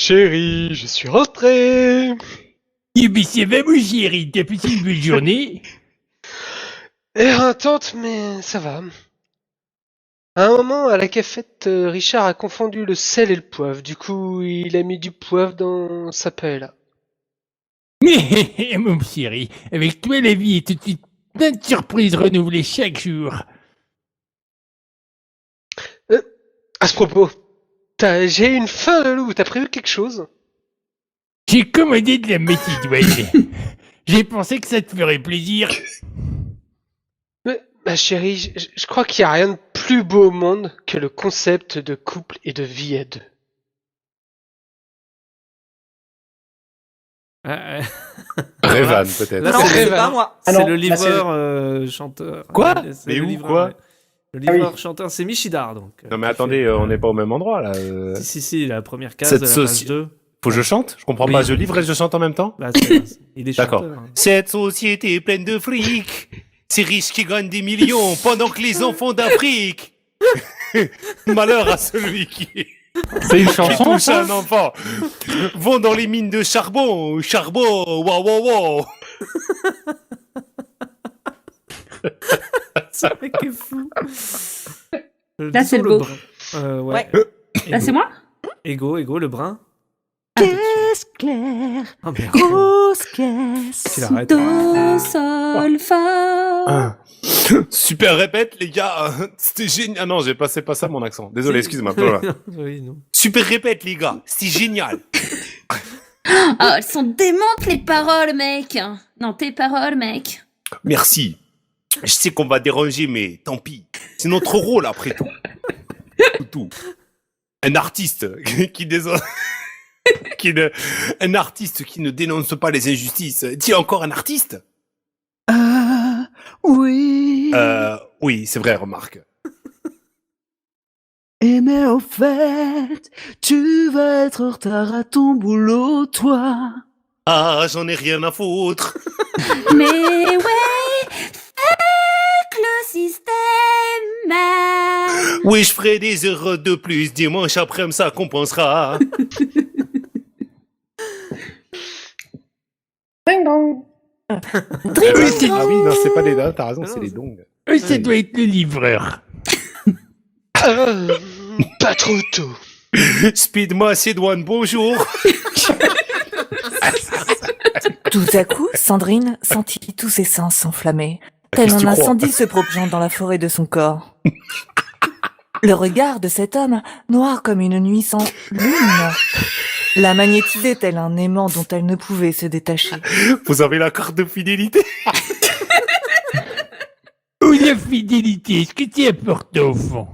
Chérie, je suis rentré. Mais ça va, mon chéri, t'as passé une belle journée? Éreintante, mais ça va. À un moment, à la cafette, Richard a confondu le sel et le poivre. Du coup, il a mis du poivre dans sa paella. Mais, mon chéri, avec toi, la vie est tout de suite plein de surprises renouvelées chaque jour. À ce propos, j'ai une faim de loup. T'as prévu quelque chose? J'ai commandé de la macédoine. J'ai pensé que ça te ferait plaisir. Mais, ma chérie, je crois qu'il n'y a rien de plus beau au monde que le concept de couple et de vie à deux. Révan, peut-être. Là, Non, c'est Révan. pas moi. Ah C'est non, le là, livreur chanteur. Quoi? C'est Mais le où, livreur, quoi? ouais. Le livreur oui. chanteur, c'est Michidar, donc. Non mais qui attendez, fait- on n'est pas au même endroit là. Si, la première case Cette de la sauce- page 2. Faut que je chante? Je comprends Oui. pas, je livre et je chante en même temps? Bah, il est D'accord. chanteur. hein. Cette société est pleine de fric, ces riches qui gagnent des millions pendant que les enfants d'Afrique. Malheur à celui qui C'est une qui chanson, touche ça? un enfant. Vont dans les mines de charbon, wow wow wow. Ça mec est fou. Là, c'est le beau. brun. Ouais. Ouais. Là, c'est moi? Ego, le brun. Caisse claire, Oh merde. grosse caisse, Tu l'arrêtes. do, sol, fa. Ah. Super répète les gars, c'était génial. Ah non, c'est pas ça mon accent. Désolé, excuse-moi. Oui, non. Super répète les gars, c'était génial. Oh, elles sont démentes, les paroles, mec. Non, tes paroles, mec. Merci. Je sais qu'on va déranger, mais tant pis. C'est notre rôle après tout. Tout. Un artiste qui un artiste qui ne dénonce pas les injustices. Tu es encore un artiste? Oui. Oui, c'est vrai, remarque. Et mais au fait, tu vas être en retard à ton boulot, toi. Ah, j'en ai rien à foutre. Mais ouais, fake le système. Oui, je ferai des heures de plus dimanche après-midi, ça compensera. Ding dong. Ah oui, non, c'est pas les dates, t'as raison, c'est les dongs. Ça doit être le livreur. Pas trop tôt. Speed Macédoine, bonjour. Tout à coup, Sandrine sentit tous ses sens s'enflammer, tel Qu'est-ce que tu un crois incendie se propageant dans la forêt de son corps. Le regard de cet homme, noir comme une nuit sans lune, la magnétisait tel un aimant dont elle ne pouvait se détacher. Vous avez la carte de fidélité? Ou la fidélité, est-ce que tu apportes au fond?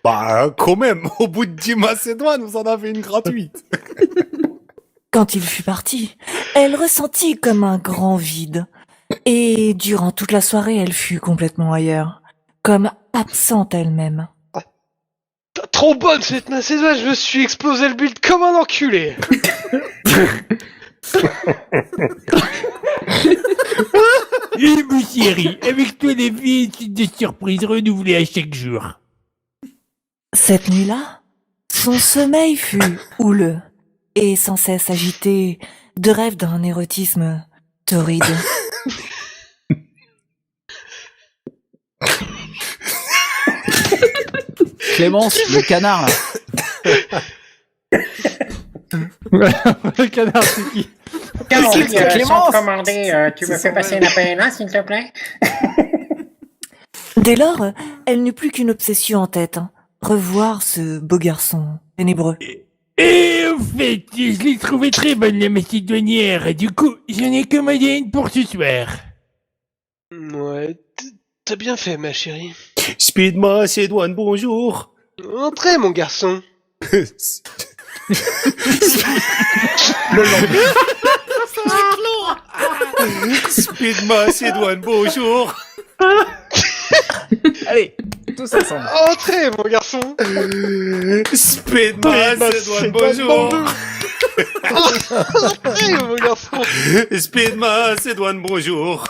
Bah, quand même, au bout de 10 Macédoines, vous en avez une gratuite. Quand il fut parti, elle ressentit comme un grand vide. Et durant toute la soirée, elle fut complètement ailleurs, comme absente elle-même. Trop bonne cette macédoine, je me suis explosé le build comme un enculé. Et mon chéri, avec toi, la vie est une de surprises renouvelées à chaque jour. Cette nuit-là, son sommeil fut houleux et sans cesse agité de rêves d'un érotisme torride. Clémence, le canard, là. Le canard, c'est qui? Sans commander, tu me fais passer une appel s'il te plaît? Dès lors, elle n'eut plus qu'une obsession en tête, revoir ce beau garçon ténébreux. Et au fait, je l'ai trouvé très bonne la macédoinière, et du coup, j'en ai commandé une pour ce soir. Ouais, t'as bien fait, ma chérie. Speed Macédoine, bonjour. Entrez, mon garçon. Speed Macédoine, bonjour. Allez, tous ensemble. Entrez, mon garçon. Speed Macédoine, bonjour. Entrez, mon garçon. Speed Macédoine, bonjour.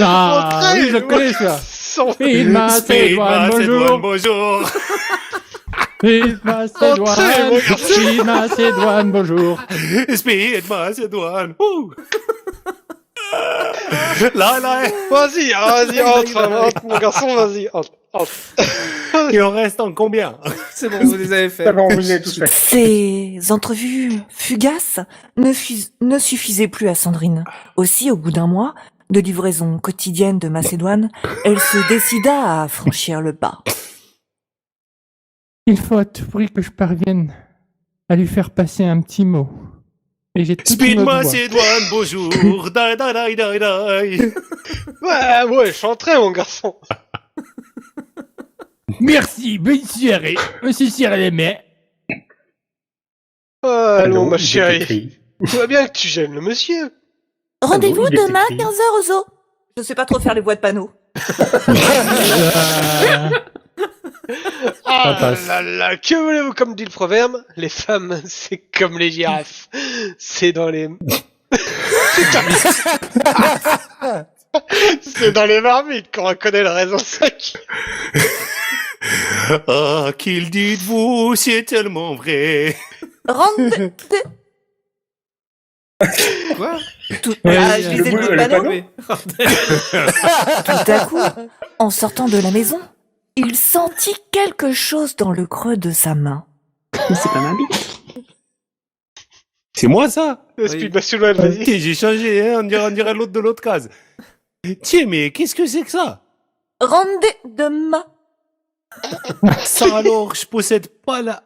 Ah, Entrez, oui, je le connais, ça. Sans- Il m'a fait Speed Macédoine, bonjour. bonjour. Vive Macédoine, Entrez, mon garçon. vive Macédoine, bonjour. Speed Macédoine. Ouh. Là, Vas-y, entre, mon garçon, vas-y, entre. il en reste en combien? C'est bon, vous les avez fait. C'est bon, vous avez tous fait. Ces entrevues fugaces ne suffisaient plus à Sandrine. Aussi, au bout d'un mois de livraison quotidienne de Macédoine, elle se décida à franchir le pas. Il faut à tout prix que je parvienne à lui faire passer un petit mot. Et j'ai toute Speed une autre voix. Macédoine, bonjour. Die, die, die, die, die. Ouais, je chanterai, mon garçon. Merci, bonne soirée, monsieur Sirlemet. Allons, ma il est chérie. écrit. Je vois bien que tu gênes le monsieur. Rendez-vous il est demain, écrit. 15h au zoo. Je sais pas trop faire les voix de panneau. Ah passe. là là, que voulez-vous comme dit le proverbe? Les femmes, c'est comme les girafes. C'est dans les... C'est dans les marmites qu'on reconnaît le raisin sec. Ah, qu'il dites-vous, c'est tellement vrai. Rendez... Quoi? Tout... Ouais, Ah, je le lisais bout- le le panneau. panneau. Tout à coup, en sortant de la maison, il sentit quelque chose dans le creux de sa main. C'est pas ma bite. C'est moi, ça? Speed Macédoine, vas-y. Ok, j'ai changé, hein, on dirait l'autre de l'autre case. Tiens, mais qu'est-ce que c'est que ça? Rendez demain. Ça alors, je possède pas la...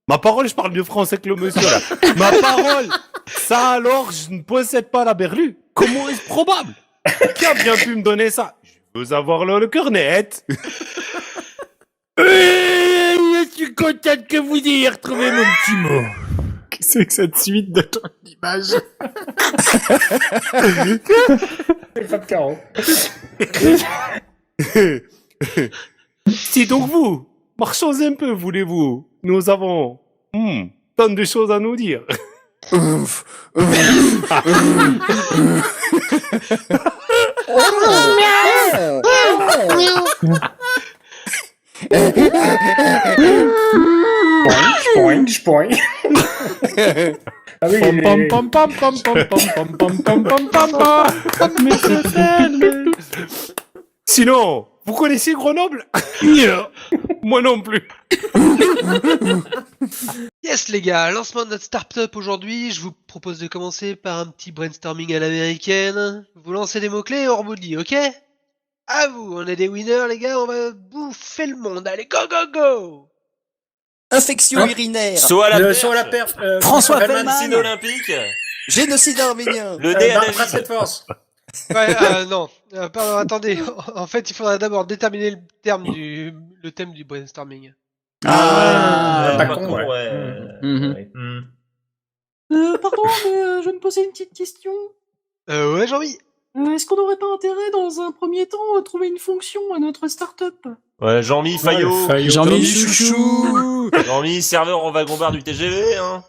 Ma parole, je parle mieux français que le monsieur, là. Ma parole! Ça alors, je ne possède pas la berlue. Comment est-ce probable? Qui a bien pu me donner ça? Je veux avoir le cœur net. Je suis contente que vous ayez retrouvé mon petit mot. Qu'est-ce que c'est que cette suite de ton image? C'est pas de carreau. C'est donc vous. Marchons un peu, voulez-vous. Nous avons tant de choses à nous dire. Point. Ah oui, Pom pom pom pom pom pom pom pom pom pom pom. Sinon, vous connaissez Grenoble? Non. Moi non plus. Yes les gars, lancement de notre start-up aujourd'hui. Je vous propose de commencer par un petit brainstorming à l'américaine. Vous lancez des mots-clés et on rebondit, ok? À vous, on est des winners les gars, on va bouffer le monde. Allez, go go go! Infection urinaire. Saut à la Le perche. saut à la perche. François Feldman. Feldman. Piscine olympique. Génocide arménien. Le dé à Bracelet la de force. Ouais, non. Pardon, attendez. En fait, il faudra d'abord déterminer le thème du brainstorming. Ah, pas pas con, con, ouais. ouais. Mhm. Ouais. Pardon, mais je me posais une petite question. Ouais, Jean-Mi. Est-ce qu'on n'aurait pas intérêt, dans un premier temps, à trouver une fonction à notre start-up? Ouais, Jean-Mi Fayot. Jean-Mi Chouchou. Jean-Mi, serveur en wagon-bar du TGV, hein.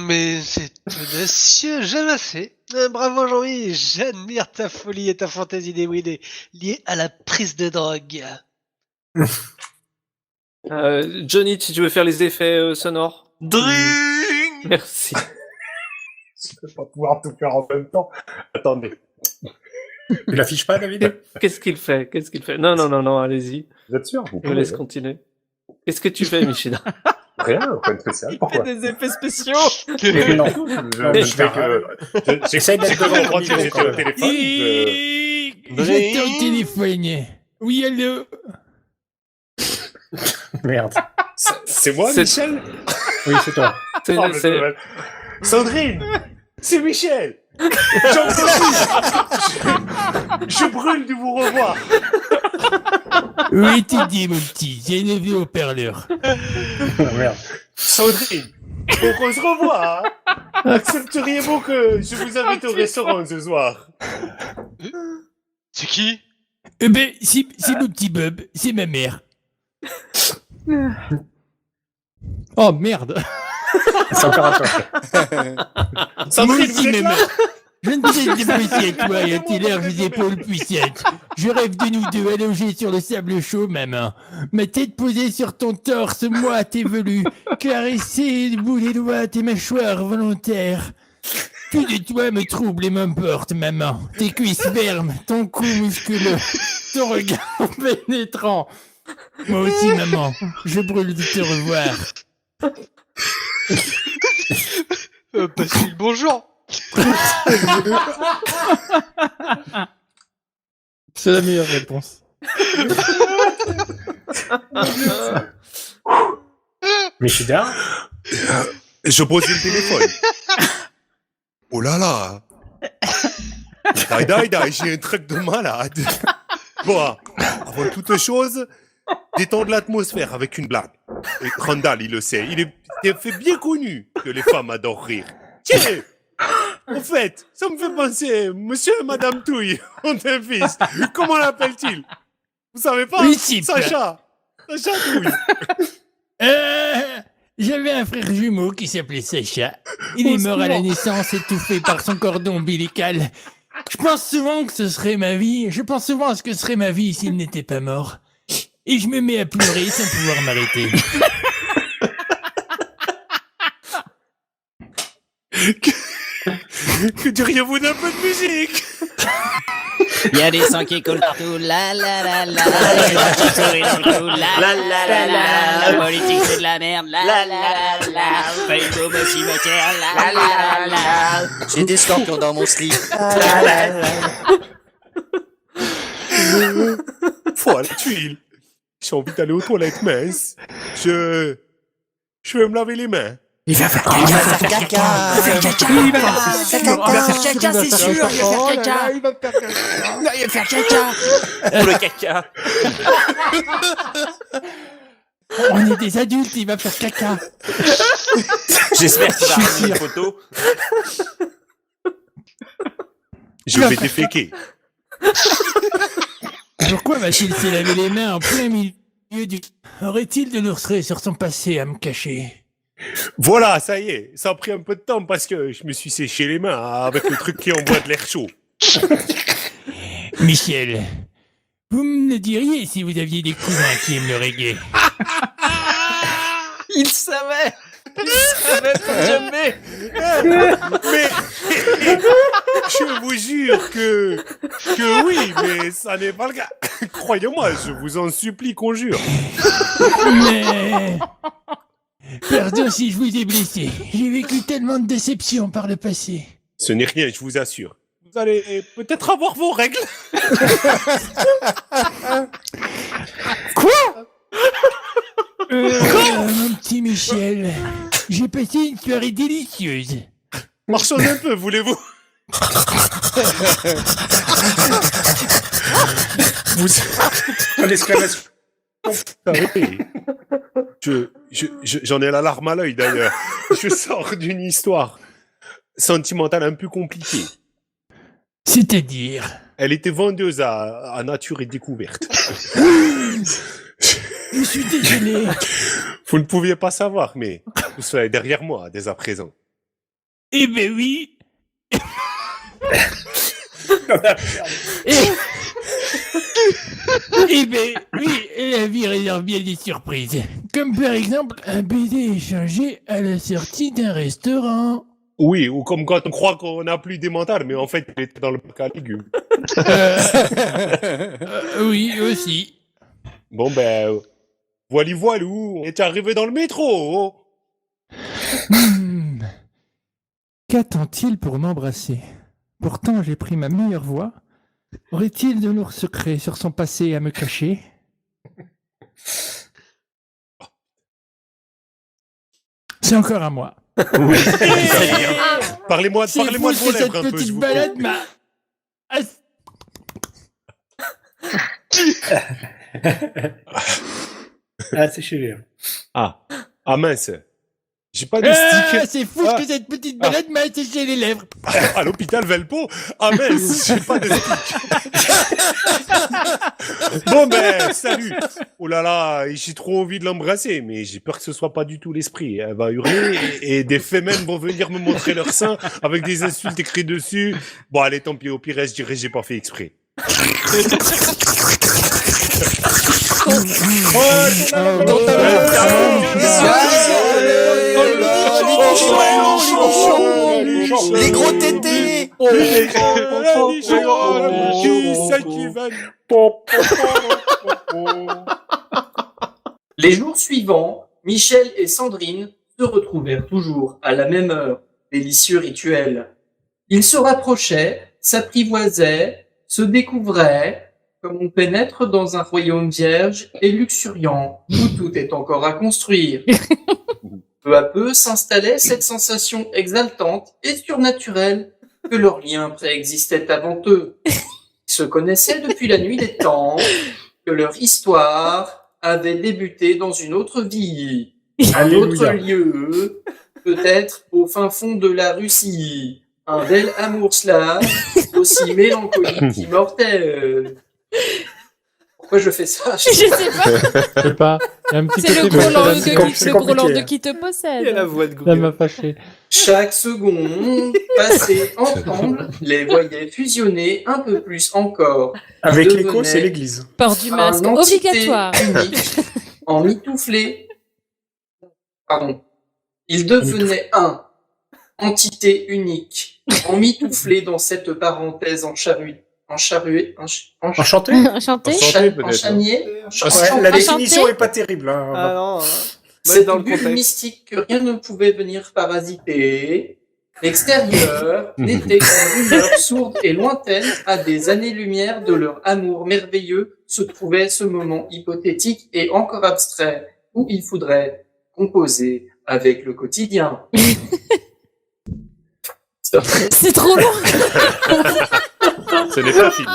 Mais c'est audacieux, j'aime assez. Bravo Jean-Mi, j'admire ta folie et ta fantaisie déouïnée liée à la prise de drogue. Johnny, si tu veux faire les effets sonores. Drink. Merci. Je vais pas pouvoir tout faire en même temps. Attendez. Tu l'affiches pas, David? Qu'est-ce qu'il fait? Non, allez-y. Vous êtes sûr? Vous Je vous laisse continuer. Qu'est-ce que tu fais, Michel? Rien, pas de spécial. Pourquoi? Des effets spéciaux. Mais non. Je fais que... J'essaie d'être devant J'étais ton micro, j'étais quand au même. téléphone. J'étais au téléphone. Oui, allô. Merde. C'est moi, C'est- Michel? Oui, c'est toi. C'est- Oh, mais c'est- dommage. Sandrine! C'est Michel! J'en profite! Je brûle de vous revoir! Oui, tu dis, mon petit. J'ai levé au parleur. Oh, merde. Sandrine! Faut qu'on se revoie, hein? Accepteriez-vous que je vous invite au restaurant ce soir? C'est qui? Eh ben, c'est mon petit Bob. C'est ma mère. Oh, merde. C'est encore à toi. Sandrine, Moi vous aussi, êtes ma là? mère. Je ne sais débrouiller toi et à Taylor les épaules puissantes. Je rêve de nous deux allongés sur le sable chaud, maman. Ma tête posée sur ton torse, moi, tes velus, caresser du bout des doigts tes mâchoires volontaires. Tout de toi me trouble et m'emporte, maman. Tes cuisses fermes, ton cou musculeux, ton regard pénétrant. Moi aussi, maman, je brûle de te revoir. Passez le bonjour. C'est la meilleure réponse. Michida? Je pose le téléphone. Oh là là. J'ai un truc de malade. Bon, avant toute chose, détendre l'atmosphère avec une blague. Et Randall, il le sait. Il est fait bien connu que les femmes adorent rire. Tiens, en fait, ça me fait penser, monsieur et madame Touille ont un fils. Comment l'appelle-t-il? Vous savez pas? Lucipe. Sacha Touille. J'avais un frère jumeau qui s'appelait Sacha. Il est mort à la naissance, étouffé par son cordon ombilical. Je pense souvent que ce serait ma vie. Je pense souvent à ce que serait ma vie s'il n'était pas mort. Et je me mets à pleurer sans pouvoir m'arrêter. Que diriez-vous d'un peu de musique? Il y a des sangs qui coulent partout, la la la la. Les gens qui sourient dans le cou, la la la la la. La politique c'est de la merde, la la la la. Facebook au cimetière, la la la la. J'ai des scorpions dans mon slip, la la la. Voilà, tuile. J'ai envie d'aller aux toilettes mince. Je vais me laver les mains. Il va faire caca. Il va faire caca. Il va faire caca, c'est sûr. Il va faire caca. Il va faire caca. Il va faire caca. Pour le caca. On est des adultes, il va faire caca. J'espère qu'il va ramener une photo. Je vais déféquer. Pourquoi va-t-il se laver les mains en plein milieu du... Aurait-il de l'ourserie sur son passé à me cacher? Voilà, ça y est. Ça a pris un peu de temps parce que je me suis séché les mains avec le truc qui envoie de l'air chaud. Michel, vous me le diriez si vous aviez des cousins qui aiment le reggae. Il savait comme jamais. Mais je vous jure que oui, mais ça n'est pas le cas. Croyez-moi, je vous en supplie, conjure. Mais... Pardon si je vous ai blessé. J'ai vécu tellement de déceptions par le passé. Ce n'est rien, je vous assure. Vous allez peut-être avoir vos règles. Quoi? Mon petit Michel, j'ai passé une soirée délicieuse. Marchons un peu, voulez-vous? En exclamation. Ah oui. J'en ai la larme à l'œil d'ailleurs. Je sors d'une histoire sentimentale un peu compliquée. C'est-à-dire? Elle était vendeuse à nature et découverte. Je suis désolé. Vous ne pouviez pas savoir, mais vous serez derrière moi dès à présent. Eh ben oui. Eh ben oui, la vie réserve bien des surprises. Comme par exemple un baiser échangé à la sortie d'un restaurant. Oui, ou comme quand on croit qu'on n'a plus des mentales, mais en fait, il était dans le bac à légumes. Oui, aussi. Bon ben, voilou, on est arrivé dans le métro. Qu'attend-il pour m'embrasser? Pourtant, j'ai pris ma meilleure voix. Aurait-il de lourds secrets sur son passé à me cacher? C'est encore à moi. Oui, parlez-moi de vos lèvres un peu, petite je vous balade prie. m'a... Ah, c'est chez lui. Ah mince. J'ai pas de stick. C'est fou que cette petite balade m'a asséché les lèvres. À l'hôpital Velpo. Ah mince, j'ai pas de stick. Bon ben, salut. Oh là là, j'ai trop envie de l'embrasser, mais j'ai peur que ce soit pas du tout l'esprit. Elle va hurler et des femmes vont venir me montrer leur sein avec des insultes écrites dessus. Bon allez, tant pis, au pire, je dirais j'ai pas fait exprès. Les gros tétés. Les jours suivants, Michel et Sandrine se retrouvèrent toujours à la même heure. Délicieux rituel. Ils se rapprochaient, s'apprivoisaient, se découvraient, comme on pénètre dans un royaume vierge et luxuriant, où tout est encore à construire. Peu à peu s'installait cette sensation exaltante et surnaturelle que leur lien préexistait avant eux. Ils se connaissaient depuis la nuit des temps, que leur histoire avait débuté dans une autre vie, un autre lieu, peut-être au fin fond de la Russie, un bel amour slave, aussi mélancolique qu'immortel. Pourquoi je fais ça? Je sais pas. Il y a un petit C'est le côté gros langue qui te possède. Il y a la voix de Ça Google. m'a fâché. Chaque seconde passée ensemble les voyait fusionner un peu plus encore. Avec Devenait l'écho, c'est l'église. Port du masque un entité obligatoire. unique, emmitouflé. Pardon. Il devenait un entité unique, emmitouflé dans cette parenthèse encharruée. Enchanté? Enchanté. Enchanier. Ouais, la définition est pas terrible. Hein. Ah non. C'est dans dans le le contexte. mystique que rien ne pouvait venir parasiter. L'extérieur n'était qu'une rumeur sourde et lointaine. À des années-lumière de leur amour merveilleux se trouvait ce moment hypothétique et encore abstrait où il faudrait composer avec le quotidien. C'est trop long. Ce n'est pas fini.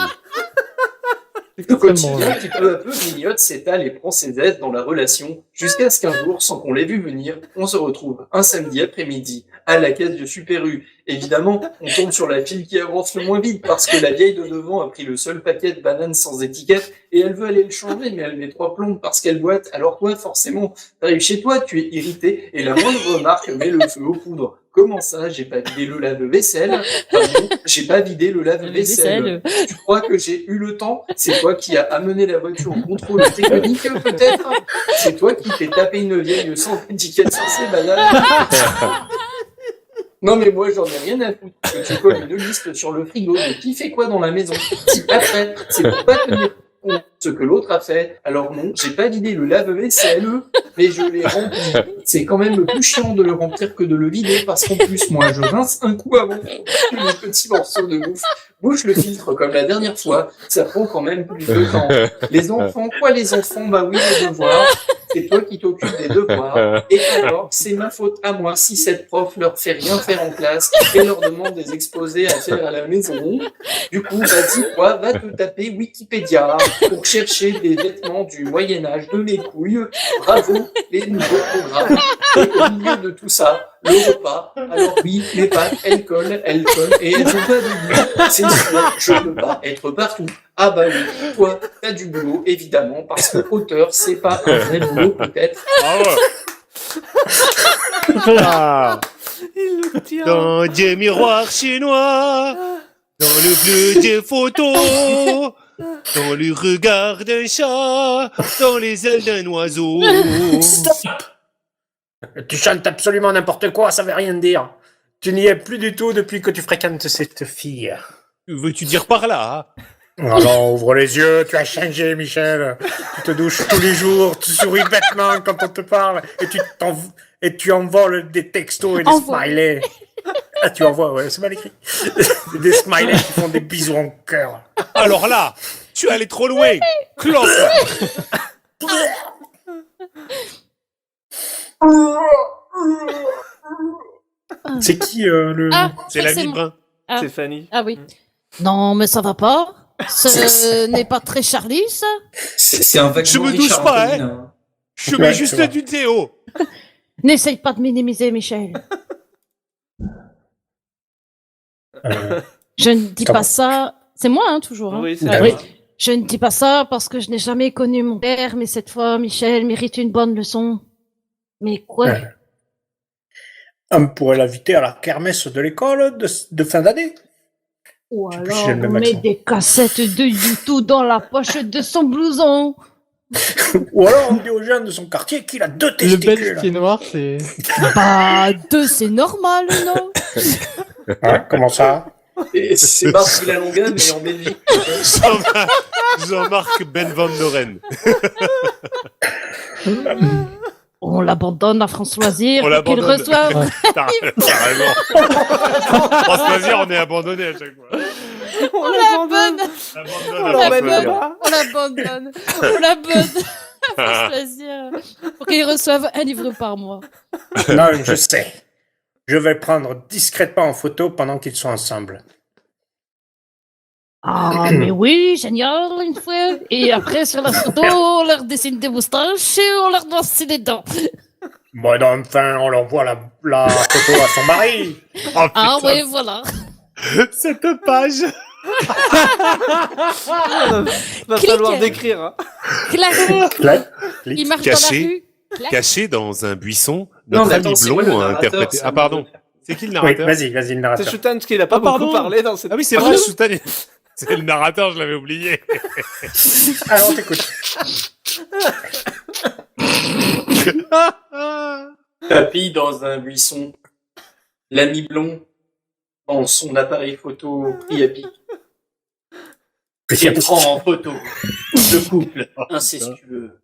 Le quotidien qui peu à peu grignote, s'étale et prend ses aises dans la relation, jusqu'à ce qu'un jour, sans qu'on l'ait vu venir, on se retrouve un samedi après-midi à la caisse de Super U. Évidemment, on tombe sur la file qui avance le moins vite parce que la vieille de devant a pris le seul paquet de bananes sans étiquette et elle veut aller le changer, mais elle met 3 plombes parce qu'elle boite. Alors toi, forcément, t'arrives chez toi, tu es irrité et la moindre remarque met le feu aux poudres. Comment ça, j'ai pas vidé le lave-vaisselle? Pardon, j'ai pas vidé le lave-vaisselle. Tu crois que j'ai eu le temps? C'est toi qui as amené la voiture au contrôle technique, peut-être? C'est toi qui t'es tapé une vieille sans étiquette sur ses bananes? Non mais moi j'en ai rien à foutre que tu colles une liste sur le frigo de qui fait quoi dans la maison. Si après, c'est pour pas tenir compte de ce que l'autre a fait. Alors non, j'ai pas vidé le lave-vaisselle, mais je l'ai rempli. C'est quand même plus chiant de le remplir que de le vider parce qu'en plus moi je rince un coup avant que le petit morceau de bouffe bouche le filtre comme la dernière fois. Ça prend quand même plus de temps. Les enfants, quoi les enfants? Bah oui, les devoirs. C'est toi qui t'occupes des devoirs. Et alors, c'est ma faute à moi si cette prof leur fait rien faire en classe et leur demande des exposés à faire à la maison. Du coup, vas-y, quoi, va te taper Wikipédia pour chercher des vêtements du Moyen-Âge de mes couilles. Bravo, les nouveaux programmes. Et au milieu de tout ça, le repas. Alors oui, les pâtes, elles collent, et elles ont pas de goût. C'est sûr, je peux pas être partout. Ah bah oui, toi, t'as du boulot, évidemment, parce que auteur, c'est pas un vrai boulot, peut-être. Ah ouais. Ah. Dans des miroirs chinois, dans le bleu des photos, dans le regard d'un chat, dans les ailes d'un oiseau. Stop! Tu chantes absolument n'importe quoi, ça veut rien dire. Tu n'y es plus du tout depuis que tu fréquentes cette fille. Veux-tu dire par là? Alors, ouvre les yeux, tu as changé, Michel. Tu te douches tous les jours, tu souris bêtement quand on te parle, et tu envoles des textos et des smileys. Ah, tu envoies, ouais, c'est mal écrit. Des smileys qui font des bisous en cœur. Alors là, tu es allé trop loin. Clope. C'est qui le... C'est la Brun. Ah. C'est Fanny. Ah oui. Non, mais ça va pas. Ce n'est pas très Charlie, ça. C'est un vague. Je me douche pas, hein. Je mets juste du Théo. N'essaye pas de minimiser, Michel. Je ne dis pas ça. C'est moi, hein, toujours. Hein. Oui, c'est Oui. vrai. Je ne dis pas ça parce que je n'ai jamais connu mon père, mais cette fois, Michel mérite une bonne leçon. Mais quoi? On pourrait l'inviter à la kermesse de l'école de fin d'année. Ou Tu peux alors, chier le on même met accent. des cassettes de YouTube dans la poche de son blouson. Ou alors on dit aux jeunes de son quartier qu'il a 2 Le testicules. belge qui est noir, c'est... Bah, 2, c'est normal, non? Hein, comment ça? Et c'est Marc Villalonga, mais en Belgique. Jean-Marc Ben Van Doren. On l'abandonne à France Loisir On pour qu'il l'abandonne. reçoive. Carrément. François, on est abandonné à chaque fois. On l'abandonne. On l'abandonne. On l'abandonne. À France Loisir pour qu'il reçoive un livre par mois. Non, je sais. Je vais le prendre discrètement en photo pendant qu'ils sont ensemble. Ah, mais oui, génial, une fois. Et après, sur la photo, on leur dessine des moustaches et on leur danse les dents. Bon, enfin, on envoie la photo à son mari. Oh, Ah, putain. ouais, voilà. Cette page. Va Clique. falloir décrire. Hein. Clac. Il marche dans la Caché. rue. Clac. Caché dans un buisson, Non, notre mais ami attends, c'est moi le blond a narrateur, interprété. c'est Ah, moi pardon. le- C'est qui le Oui, narrateur? vas-y, le C'est narrateur. Choutan parce qu'il a pas beaucoup parlé dans cette. Ah oui, c'est vrai, Choutan. C'est le narrateur, je l'avais oublié. Alors, on t'écoute. Papy dans un buisson. L'ami blond en son appareil photo pris à pic. Et prend en photo le couple incestueux.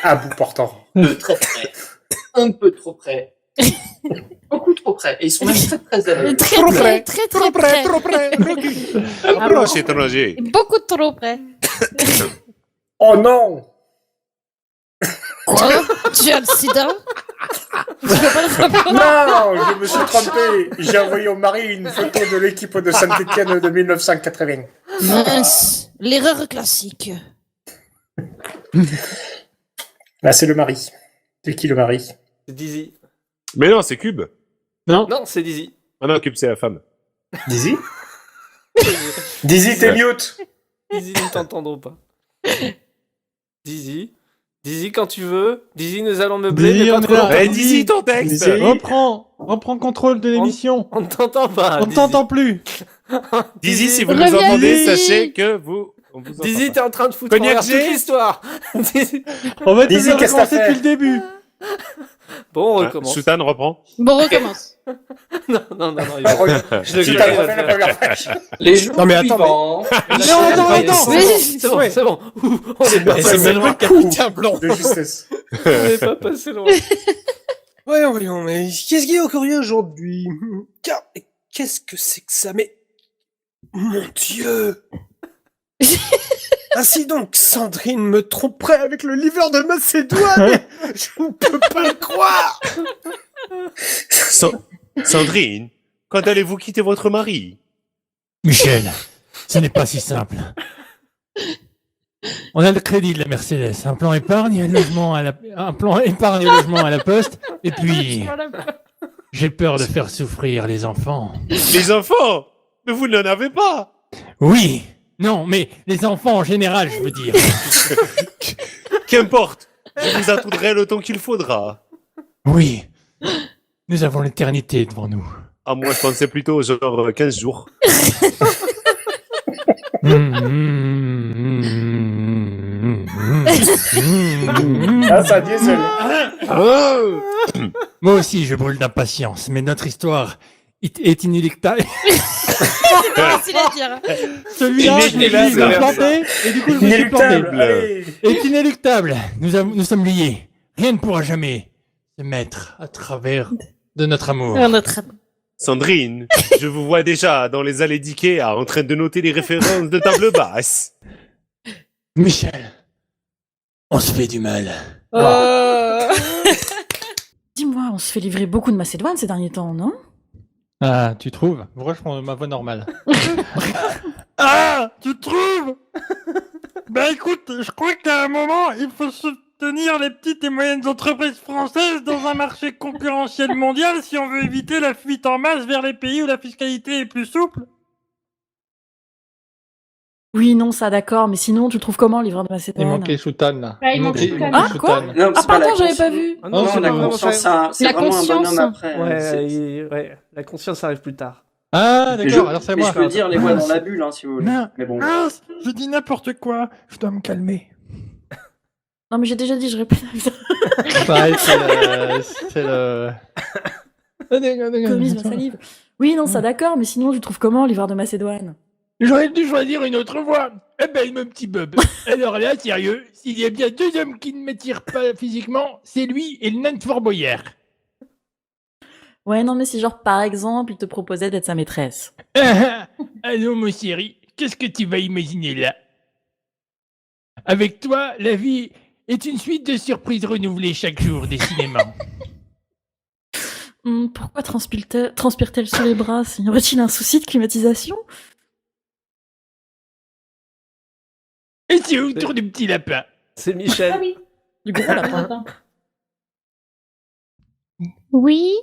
À bout portant. De très près. Un peu trop près. Beaucoup trop près. Et ils sont même très à l'aise. Très près. Approche étranger. Beaucoup trop près. Oh non! Quoi? Tu as le sida? Non, je me suis trompé. J'ai envoyé au mari une photo de l'équipe de Saint-Étienne de 1980. Mince, l'erreur classique. Là, c'est le mari. C'est qui le mari? C'est Dizzy. Mais non, c'est Cube. Non, c'est Dizzy. Ah non, Cube, c'est la femme. Dizzy? Dizzy, t'es mute. Dizzy, nous t'entendrons pas. Dizzy. Dizzy, quand tu veux. Dizzy, nous allons meubler, Dizzy, mais on pas est trop là. longtemps. Eh, Dizzy, ton texte. Dizzy. Reprends contrôle de l'émission. On ne t'entend pas. On ne t'entend plus. Dizzy, si vous Reviens, nous entendez, Dizzy. sachez que vous... on vous entend Dizzy, pas. t'es en train de foutre en Cognac l'air toute G. l'histoire. Dizzy. On va te Dizzy, dire qu'est-ce que t'as recommencer fait depuis le début. Bon, on Ah, recommence. Choutan reprend. Bon, recommence. Non, il va- Je le Tu crée, t'as il va refait le la faire. première fois. Les jours Non, mais attends, suivants. C'est bon, c'est bon. Ouh, on est pas passé loin. Capitaine Blanc. De justesse. On n'est pas passé loin. Ouais, voyons, mais qu'est-ce qu'il y a encore eu aujourd'hui? Car, qu'est-ce que c'est que ça? Mais, mon Dieu! Ainsi donc, Sandrine me tromperait avec le livreur de Macédoine! Je ne peux pas le croire! Sandrine, quand allez-vous quitter votre mari? Michel, ce n'est pas si simple. On a le crédit de la Mercedes, un plan épargne, un plan épargne et logement à la poste, et puis j'ai peur de faire souffrir les enfants. Les enfants? Mais vous n'en avez pas! Oui, non, mais les enfants en général, je veux dire. Qu'importe, je vous attendrai le temps qu'il faudra. Oui, nous avons l'éternité devant nous. Ah, moi, je pensais plutôt genre 15 jours. Ah, ça diesel. Moi aussi, je brûle d'impatience, mais notre histoire est inéluctable. C'est pas facile à dire. Celui-là, je l'ai planté, et du coup, je me suis planté. Inéluctable. Allez. Est inéluctable. Nous sommes liés. Rien ne pourra jamais se mettre à travers de notre amour. Sandrine, je vous vois déjà dans les allées d'Ikea en train de noter les références de table basse. Michel, on se fait du mal. Dis-moi, on se fait livrer beaucoup de Macédoine ces derniers temps, non? Ah, tu trouves? Moi, je prends ma voix normale. Ah, tu trouves? Ben écoute, je crois qu'à un moment, il faut se soutenir les petites et moyennes entreprises françaises dans un marché concurrentiel mondial si on veut éviter la fuite en masse vers les pays où la fiscalité est plus souple. Oui, non, ça d'accord, mais sinon, tu le trouves comment, le livreur de Il Macédoine? manquait Soutan, là. Ouais, il manque Soutan. Ah, quoi? Non, Ah, c'est pas la pardon, j'avais pas conscience. vu. Non, Non, c'est la pas conscience, c'est La vraiment un conscience. bonhomme après. Ouais, la conscience arrive plus tard. Ah, Mais d'accord, je- alors c'est mais moi. je peux dire les voix dans la bulle, hein, si vous voulez. Non. Mais bon. Mince, je dis n'importe quoi. Je dois me calmer. Non, mais j'ai déjà dit, je répète. Pareil, c'est le... Commise ma salive. Oui, non, ça d'accord, mais sinon, tu le trouves comment, le livreur de Macédoine? J'aurais dû choisir une autre voie. Eh ben, mon petit Bob. Alors là, sérieux, s'il y a bien deux hommes qui ne m'attirent pas physiquement, c'est lui et le nain de Fort Boyard. Ouais, non, mais si genre, par exemple, il te proposait d'être sa maîtresse. Allô, mon chéri, qu'est-ce que tu vas imaginer là? Avec toi, la vie est une suite de surprises renouvelées chaque jour, décidément. Pourquoi transpire-t-elle sous les bras? Y aurait-il un souci de climatisation? Et c'est autour du petit lapin. C'est Michel. Ah oui. Du gros lapin. Oui.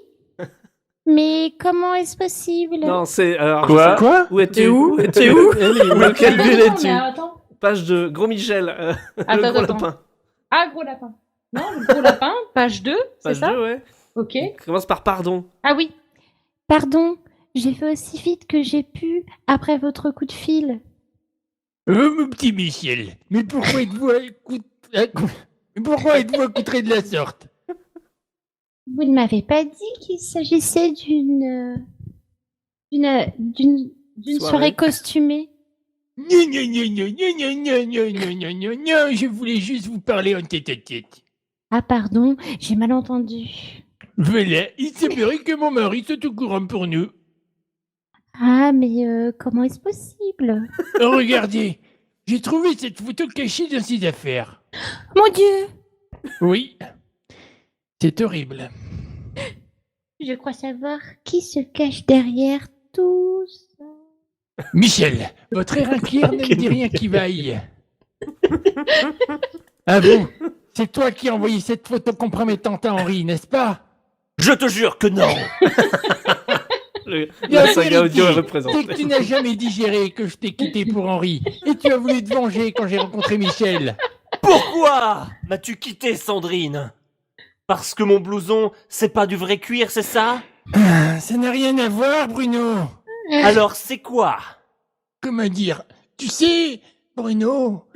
Mais comment est-ce possible? Non, c'est... Alors, Quoi? je sais- Quoi? Où es-tu? T'es où? es-tu? Où quelle ville Attends, es-tu? mais attends. Page 2, Gros Michel, le Attends, gros attends. lapin. Ah, gros lapin. Non, le gros lapin, page 2, c'est Page ça? 2, ouais. Ok. Commence par pardon. Ah oui. Pardon, j'ai fait aussi vite que j'ai pu après votre coup de fil. Mon petit Michel, mais pourquoi êtes-vous accoutré de la sorte? Vous ne m'avez pas dit qu'il s'agissait d'une soirée costumée. Non, je voulais juste vous parler en tête-à-tête. Ah pardon, j'ai mal entendu. Voilà, il semblerait que mon mari soit au courant pour nous. Ah mais comment est-ce possible? Oh, regardez, j'ai trouvé cette photo cachée dans ses affaires. Mon Dieu! Oui, c'est horrible. Je crois savoir qui se cache derrière tout ça. Michel, votre air inquiet ne me dit rien qui vaille. Ah bon? C'est toi qui as envoyé cette photo compromettante à Henri, n'est-ce pas? Je te jure que non. La saga audio est C'est représentée. que tu n'as jamais digéré que je t'ai quitté pour Henri. Et tu as voulu te venger quand j'ai rencontré Michel. Pourquoi m'as-tu quitté, Sandrine? Parce que mon blouson, c'est pas du vrai cuir, c'est ça? Ça n'a rien à voir, Bruno. Alors c'est quoi? Comment dire? Tu sais, Bruno,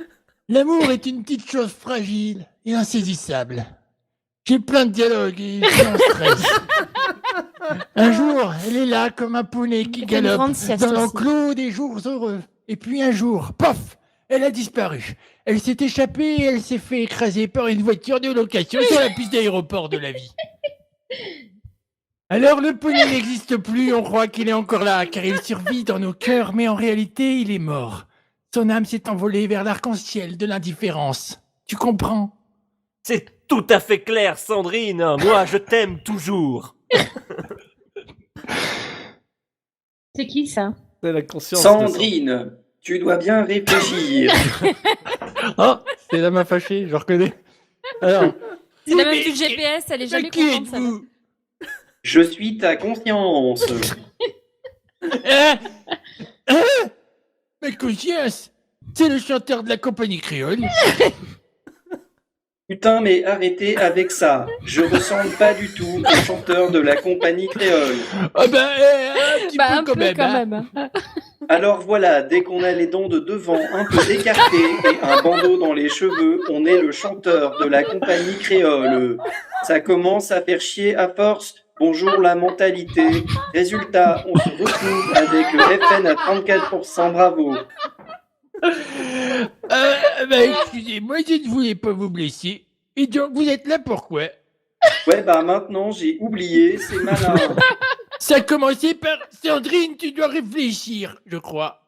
l'amour est une petite chose fragile et insaisissable. J'ai plein de dialogues et je suis en stress. Un jour, elle est là comme un poney qui Une galope grande sieste dans aussi. l'enclos des jours heureux. Et puis un jour, pof, elle a disparu. Elle s'est échappée et elle s'est fait écraser par une voiture de location sur la piste d'aéroport de la vie. Alors le poney n'existe plus, on croit qu'il est encore là, car il survit dans nos cœurs, mais en réalité, il est mort. Son âme s'est envolée vers l'arc-en-ciel de l'indifférence. Tu comprends? C'est tout à fait clair, Sandrine. Moi, je t'aime toujours. C'est qui ça? C'est la conscience. Sandrine, tu dois bien réfléchir. Ah, c'est la main fâchée, je reconnais. Alors, C'est la même du GPS, elle est jamais contente ça. Je suis ta conscience. Mais conscience, c'est le chanteur de la compagnie créole. Putain, mais arrêtez avec ça. Je ressemble pas du tout au chanteur de la compagnie créole. Ah ben, un petit peu Un quand peu même. quand hein. même. Alors voilà, dès qu'on a les dents de devant un peu écartées et un bandeau dans les cheveux, on est le chanteur de la compagnie créole. Ça commence à faire chier à force. Bonjour la mentalité. Résultat, on se retrouve avec le FN à 34%, bravo. Excusez-moi, je ne voulais pas vous blesser. Et donc, vous êtes là pourquoi? Ouais, bah maintenant j'ai oublié, c'est malin. Ça a commencé par Sandrine, tu dois réfléchir, je crois.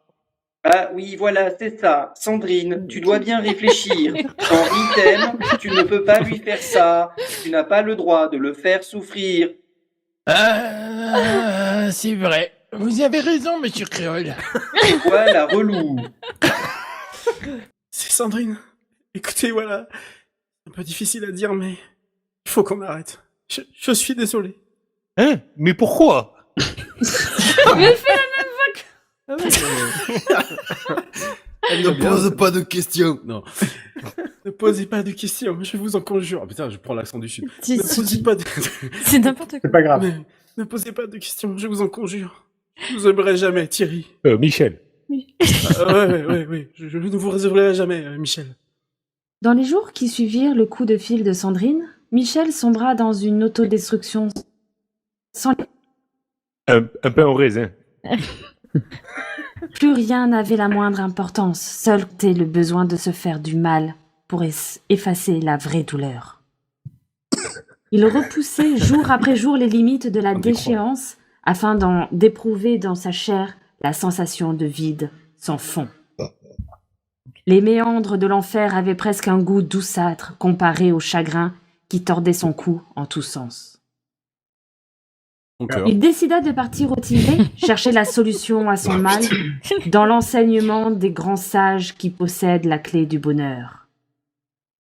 Ah oui, voilà, c'est ça. Sandrine, tu dois bien réfléchir. Henri t'aime, tu ne peux pas lui faire ça. Tu n'as pas le droit de le faire souffrir. Ah, c'est vrai. Vous avez raison, monsieur Créole. Voilà, relou. C'est Sandrine. Écoutez, voilà. un peu difficile à dire, mais il faut qu'on arrête. Je suis désolé. Hein? Mais pourquoi? Mais fais la même voix Ne pose pas de questions. Non. Ne posez pas de questions, je vous en conjure. Oh, putain, je prends l'accent du sud. Si, Ne si, posez si. pas de... C'est n'importe quoi. C'est pas grave. Mais ne posez pas de questions, je vous en conjure. Je vous aimerai jamais, Thierry. Michel. Ouais. Je ne vous réserverai jamais, Michel. Dans les jours qui suivirent le coup de fil de Sandrine, Michel sombra dans une autodestruction sans... Un pain au raisin. Plus rien n'avait la moindre importance, seul était le besoin de se faire du mal pour effacer la vraie douleur. Il repoussait jour après jour les limites de la déchéance afin d'éprouver dans sa chair la sensation de vide sans fond. Les méandres de l'enfer avaient presque un goût douceâtre comparé au chagrin qui tordait son cou en tous sens. Il décida de partir au Tibet, chercher la solution à son mal dans l'enseignement des grands sages qui possèdent la clé du bonheur.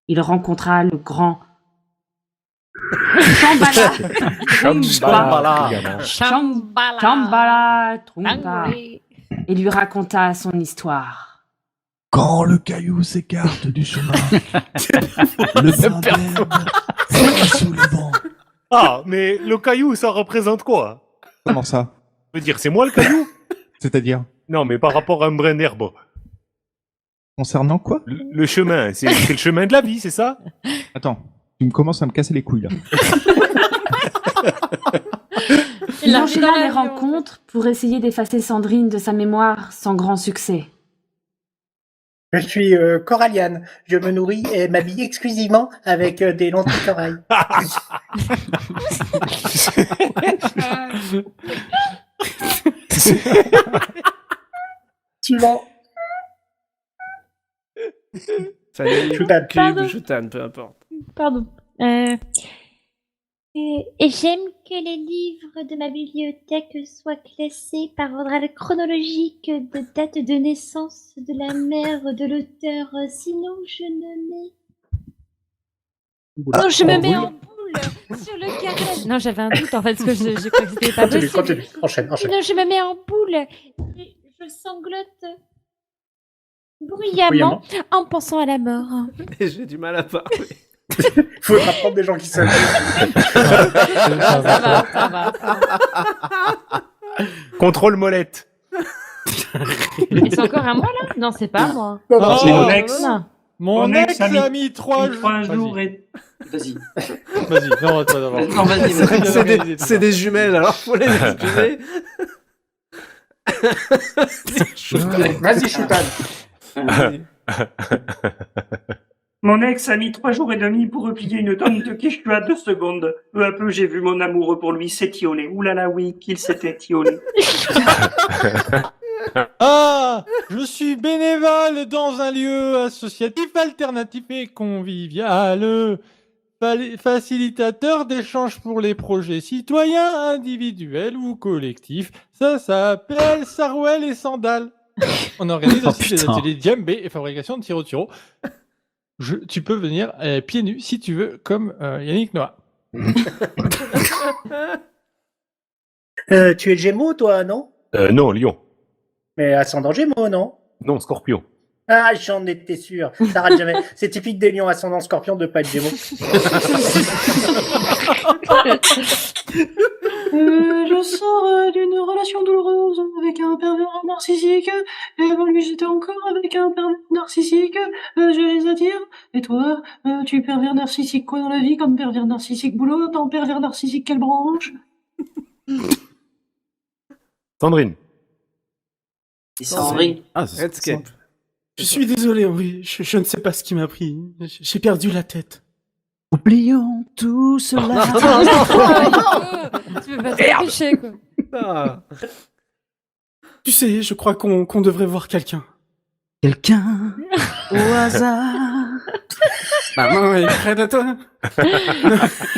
Il rencontra le grand Shambhala Trungpa et lui raconta son histoire. Quand le caillou s'écarte du chemin, le brin d'herbe sera sous les vents. Ah, mais le caillou, ça représente quoi? Comment ça? Je veux dire, c'est moi le caillou? C'est-à-dire? Non, mais par rapport à un brin d'herbe. Concernant quoi? Le chemin, c'est le chemin de la vie, c'est ça? Attends, tu me commences à me casser les couilles là. Il enchaîna les rencontres pour essayer d'effacer Sandrine de sa mémoire sans grand succès. Je suis coralliane. Je me nourris et m'habille exclusivement avec des lentilles corail. Suivant. Salut, Choutan. Cube, Choutan, peu importe. Pardon. Et j'aime que les livres de ma bibliothèque soient classés par ordre chronologique de date de naissance de la mère de l'auteur. Sinon, je ne mets... Non, je me mets en boule sur le carré. Non, j'avais un doute en fait, parce que je crois que c'était pas possible. Continue. Enchaîne. Sinon, je me mets en boule. Et je sanglote bruyamment en pensant à la mort. J'ai du mal à parler. Faut apprendre des gens qui savent. Ça va. Contrôle molette. Et c'est encore à moi là? Non, c'est pas à moi. Non, c'est mon ex. Non. Mon ex a mis 3 jours et... Vas-y. Vas-y, non, toi d'abord. Non, vas-y. C'est des jumelles, alors faut les excuser. Vas-y, Choutan. Mon ex a mis 3 jours et demi pour replier une tonne de quiche à 2 secondes. Peu à peu, j'ai vu mon amoureux pour lui s'étioler. Oulala, oui, qu'il s'était étiolé. Ah, je suis bénévole dans un lieu associatif, alternatif et convivial. Facilitateur d'échanges pour les projets citoyens, individuels ou collectifs. Ça s'appelle Sarouel et Sandal. On organise aussi des ateliers djembé et fabrication de tiro-tiro. Tu peux venir pieds nus si tu veux, comme Yannick Noah. Tu es Gémeaux, toi, non? Non, Lion. Mais ascendant Gémeaux, non? Non, Scorpion. Ah, j'en étais sûr. Ça rate jamais. C'est typique des lions ascendant Scorpion de pas être Gémeaux. Je sors d'une relation douloureuse avec un pervers narcissique. Et avant lui, j'étais encore avec un pervers narcissique. Je les attire. Et toi, tu es pervers narcissique quoi dans la vie? Comme pervers narcissique boulot? Dans pervers narcissique quelle branche? Sandrine. Sandrine. Ah, Redscape. Je suis désolé, oui. Je ne sais pas ce qui m'a pris. J'ai perdu la tête. Oublions tout cela. Tu peux pas t'afficher, quoi. Ah. Tu sais, je crois qu'on devrait voir quelqu'un. Quelqu'un au hasard. Maman est près de toi.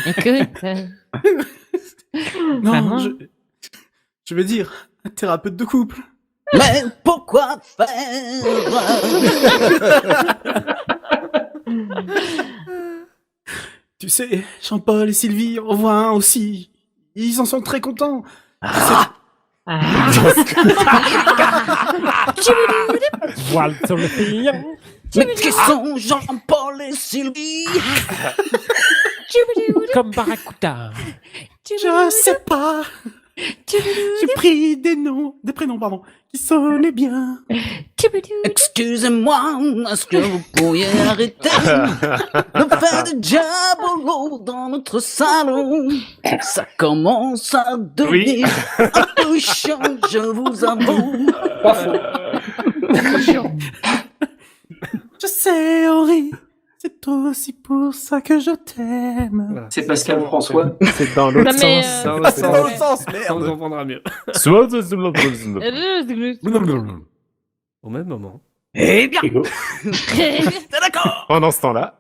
Écoute. Non, Maman. je veux dire, un thérapeute de couple. Mais pourquoi faire Tu sais, Jean-Paul et Sylvie en voient un aussi. Ils en sont très contents. Voile sur le fil. Mais qui sont Jean-Paul et Sylvie? Comme Barracuda. Je sais pas. J'ai pris des prénoms, qui sonnaient bien. Excusez-moi, est-ce que vous pourriez arrêter de faire du diabolo dans notre salon? Ça commence à devenir un peu chiant, je vous avoue. Pas faux. Je sais, Henri, c'est aussi pour ça que je t'aime. C'est Pascal François. C'est dans l'autre sens. C'est dans l'autre sens, merde. On comprendra mieux. Au même moment. Eh bien, T'es d'accord? Pendant ce temps-là.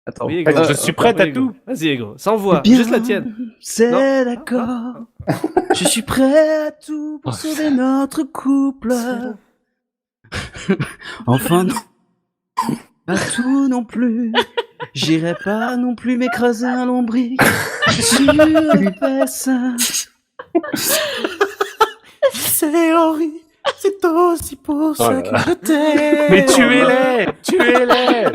Attends, je suis prête à tout. Vas-y, Ego, sans voix, bien, juste la tienne. c'est d'accord. Je suis prêt à tout pour sauver notre couple. Enfin, non. Pas tout non plus. J'irai pas non plus m'écraser un lombric sur l'épaisse. C'est Henri, c'est aussi pour ça que je t'aime. Mais tu es laid.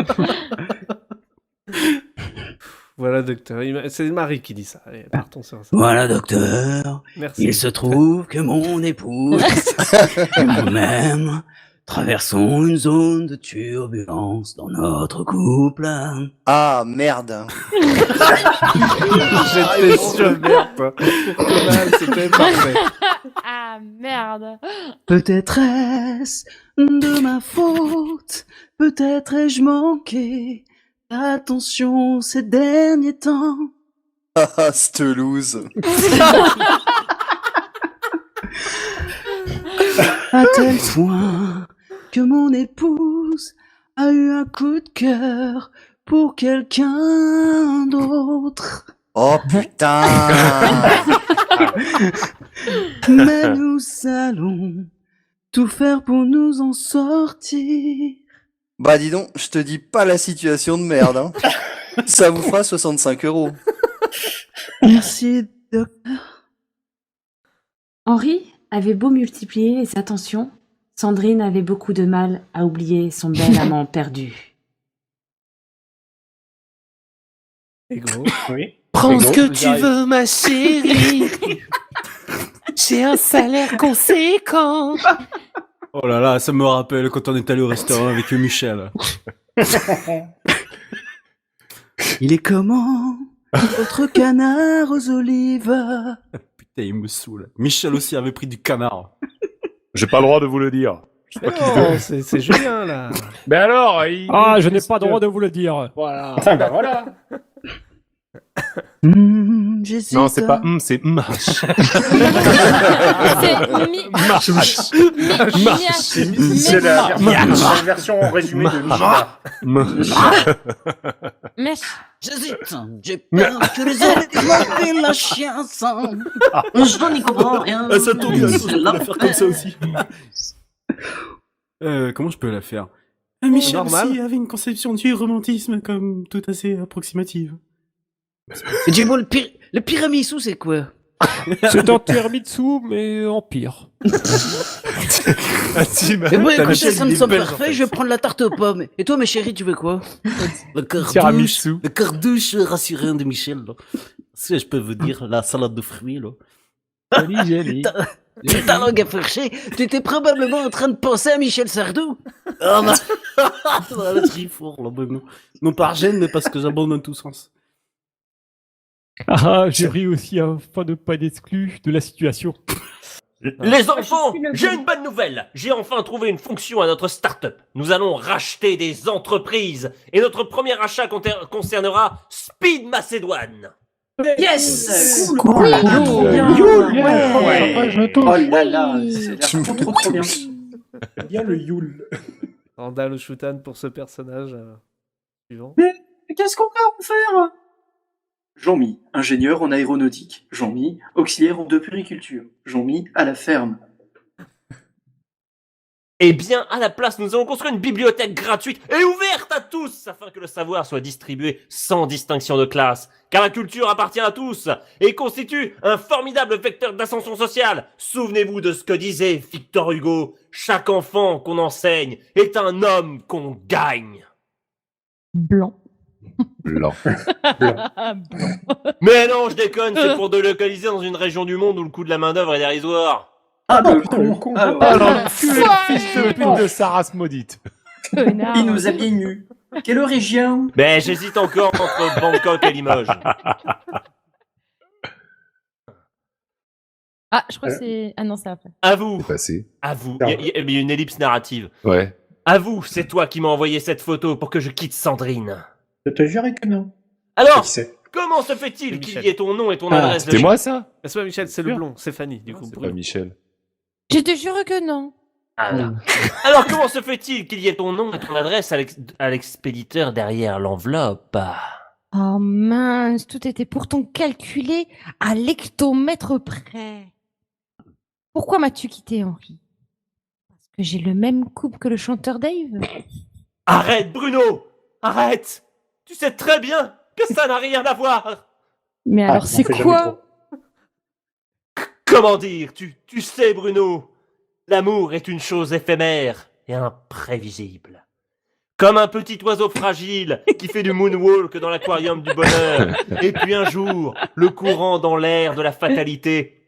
Voilà, docteur. C'est Marie qui dit ça. Allez, partons sur ça. Voilà, docteur. Merci. Il se trouve que mon épouse et moi-même traversons une zone de turbulence dans notre couple. Ah, merde. J'étais sûr, merde. Pour Conan, c'était parfait. Ah merde. Peut-être est-ce de ma faute, peut-être ai-je manqué d'attention ces derniers temps. Ah, cette loose. À tel point que mon épouse a eu un coup de cœur pour quelqu'un d'autre. Oh putain. Mais nous allons tout faire pour nous en sortir. Bah dis donc, je te dis pas la situation de merde, hein. Ça vous fera 65 €. Merci, docteur. Henri avait beau multiplier les attentions, Sandrine avait beaucoup de mal à oublier son bel amant perdu. Ego. Oui. Prends ce que Ego, tu veux, ma chérie. J'ai un salaire conséquent. Oh là là, ça me rappelle quand on est allé au restaurant avec Michel. Il est comment, votre canard aux olives? Putain, il me saoule. Michel aussi avait pris du canard. J'ai pas le droit de vous le dire. Non, c'est Julien, là. Mais alors, Ah, je n'ai pas le droit de vous le dire. Voilà. Ah, bah voilà. J'hésite. Non, c'est pas c'est C'est la version résumée de Michel. J'hésite. J'ai peur que les éléphants et la chiasse. Je n'y comprends rien. Ah, ça tombe bien, je peux la faire comme ça aussi. Comment je peux la faire? Michel Normal. aussi avait une conception du romantisme comme tout assez approximative. Dis-moi, le tiramisu, c'est quoi? C'est un tiramisu, mais en pire. Et moi, écoutez, ça me semble parfait, je vais prendre la tarte aux pommes. Et toi, ma chérie, tu veux quoi? Le cardouche rassurant de Michel, là. Si je peux vous dire, la salade de fruits, là. Joli. Ta langue à fourcher, tu étais probablement en train de penser à Michel Sardou. Oh non. Là, je suis fort, là, bon, non par gêne, mais parce que j'abandonne tout sens. Ah, j'ai ri aussi afin de pas être exclu de la situation. Les enfants, j'ai une bonne nouvelle. J'ai enfin trouvé une fonction à notre start-up. Nous allons racheter des entreprises. Et notre premier achat concernera Speed Macédoine. Yes! Cool. Oui, Trop bien. Youl, ouais. Oh là là, c'est trop bien. Bien le Youl. Randall ou Shutan pour ce personnage suivant. Mais qu'est-ce qu'on va en faire? Jean-Mi, ingénieur en aéronautique. Jean-Mi, auxiliaire en de puriculture. Jean-Mi, à la ferme. Eh bien, à la place, nous allons construire une bibliothèque gratuite et ouverte à tous, afin que le savoir soit distribué sans distinction de classe. Car la culture appartient à tous et constitue un formidable vecteur d'ascension sociale. Souvenez-vous de ce que disait Victor Hugo. Chaque enfant qu'on enseigne est un homme qu'on gagne. Blanc. Blanc. Mais non, je déconne, c'est pour délocaliser dans une région du monde où le coût de la main-d'œuvre est dérisoire. Ah, le con. Fils de pute de sa race maudite. Il nous a bien nus. Quelle région? Mais j'hésite encore entre Bangkok et Limoges. Ah, je crois que c'est... Ah non, c'est après. À vous. C'est passé. À vous. Il y a une ellipse narrative. Ouais. À vous, c'est toi qui m'as envoyé cette photo pour que je quitte Sandrine. Je te jure que non. Alors, comment se fait-il C'est qu'il Michel. y ait ton nom et ton adresse C'était moi ça? C'est pas Michel, c'est le blond, c'est Fanny, du coup. C'est pas Michel. Je te jure que non. Alors, comment se fait-il qu'il y ait ton nom et ton adresse à l'expéditeur derrière l'enveloppe? Oh mince, tout était pourtant calculé à l'hectomètre près. Pourquoi m'as-tu quitté, Henri? Parce que j'ai le même couple que le chanteur Dave? Arrête, Bruno! Arrête! Tu sais très bien que ça n'a rien à voir! Mais alors, c'est quoi? Comment dire? Tu sais, Bruno, l'amour est une chose éphémère et imprévisible. Comme un petit oiseau fragile qui fait du moonwalk dans l'aquarium du bonheur. Et puis un jour, le courant dans l'air de la fatalité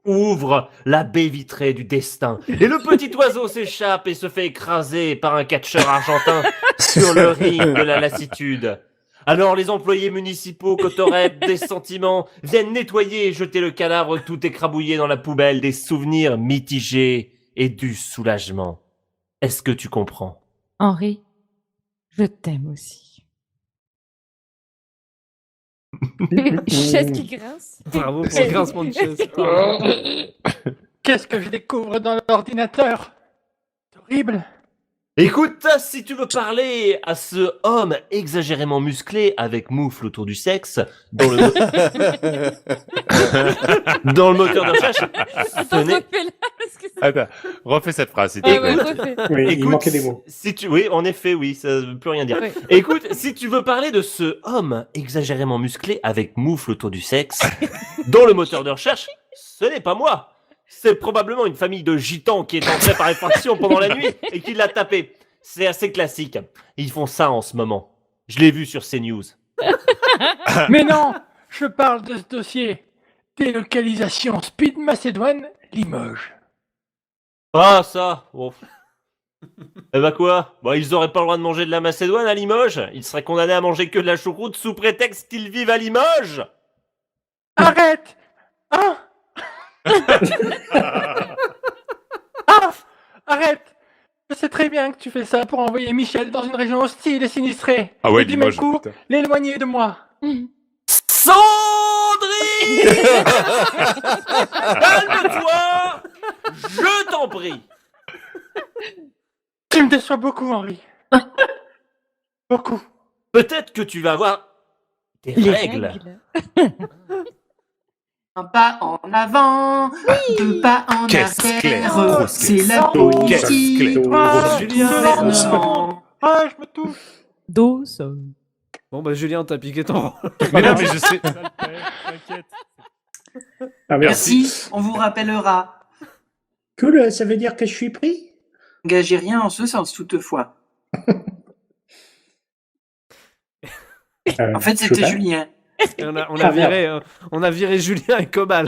ouvre la baie vitrée du destin. Et le petit oiseau s'échappe et se fait écraser par un catcheur argentin sur le ring de la lassitude. Alors les employés municipaux Cotorep des sentiments viennent nettoyer et jeter le cadavre tout écrabouillé dans la poubelle des souvenirs mitigés et du soulagement. Est-ce que tu comprends? Henri, je t'aime aussi. Chaise qui grince. Bravo pour le grincement de chaise. Qu'est-ce que je découvre dans l'ordinateur? C'est horrible. Écoute, si tu veux parler à ce homme exagérément musclé avec moufle autour du sexe, dans le, dans le moteur de recherche, Attends, refais cette phrase, s'il te plaît. Oui, il manquait des mots. Oui, en effet, oui, ça ne veut plus rien dire. Oui. Écoute, si tu veux parler de ce homme exagérément musclé avec moufle autour du sexe, dans le moteur de recherche, ce n'est pas moi. C'est probablement une famille de gitans qui est entrée par effraction pendant la nuit et qui l'a tapé. C'est assez classique. Ils font ça en ce moment. Je l'ai vu sur CNews. Mais non, je parle de ce dossier. Délocalisation Speed Macédoine, Limoges. Ah, ça, bon. Eh bah quoi? Bon, ils auraient pas le droit de manger de la Macédoine à Limoges. Ils seraient condamnés à manger que de la choucroute sous prétexte qu'ils vivent à Limoges. Arrête! Hein? Ah! Arrête! Je sais très bien que tu fais ça pour envoyer Michel dans une région hostile et sinistrée. Ah ouais, et du même Limoges, coup, putain. l'éloigner de moi. Sandrine! Calme-toi! Je t'en prie. Tu me déçois beaucoup, Henri. Beaucoup. Peut-être que tu vas avoir des règles. Un pas en avant, deux pas en arrière, c'est la Caisse politique. claire. Gouvernement. Ah, je me touche. Dos. Bon bah Julien, t'as piqué ton rôle. Mais non, mais je sais. T'inquiète. Ah, Merci, on vous rappellera. Cool, ça veut dire que je suis pris? Engagez rien en ce sens, toutefois. En fait, c'était Julien. On a viré Julien et Cobal.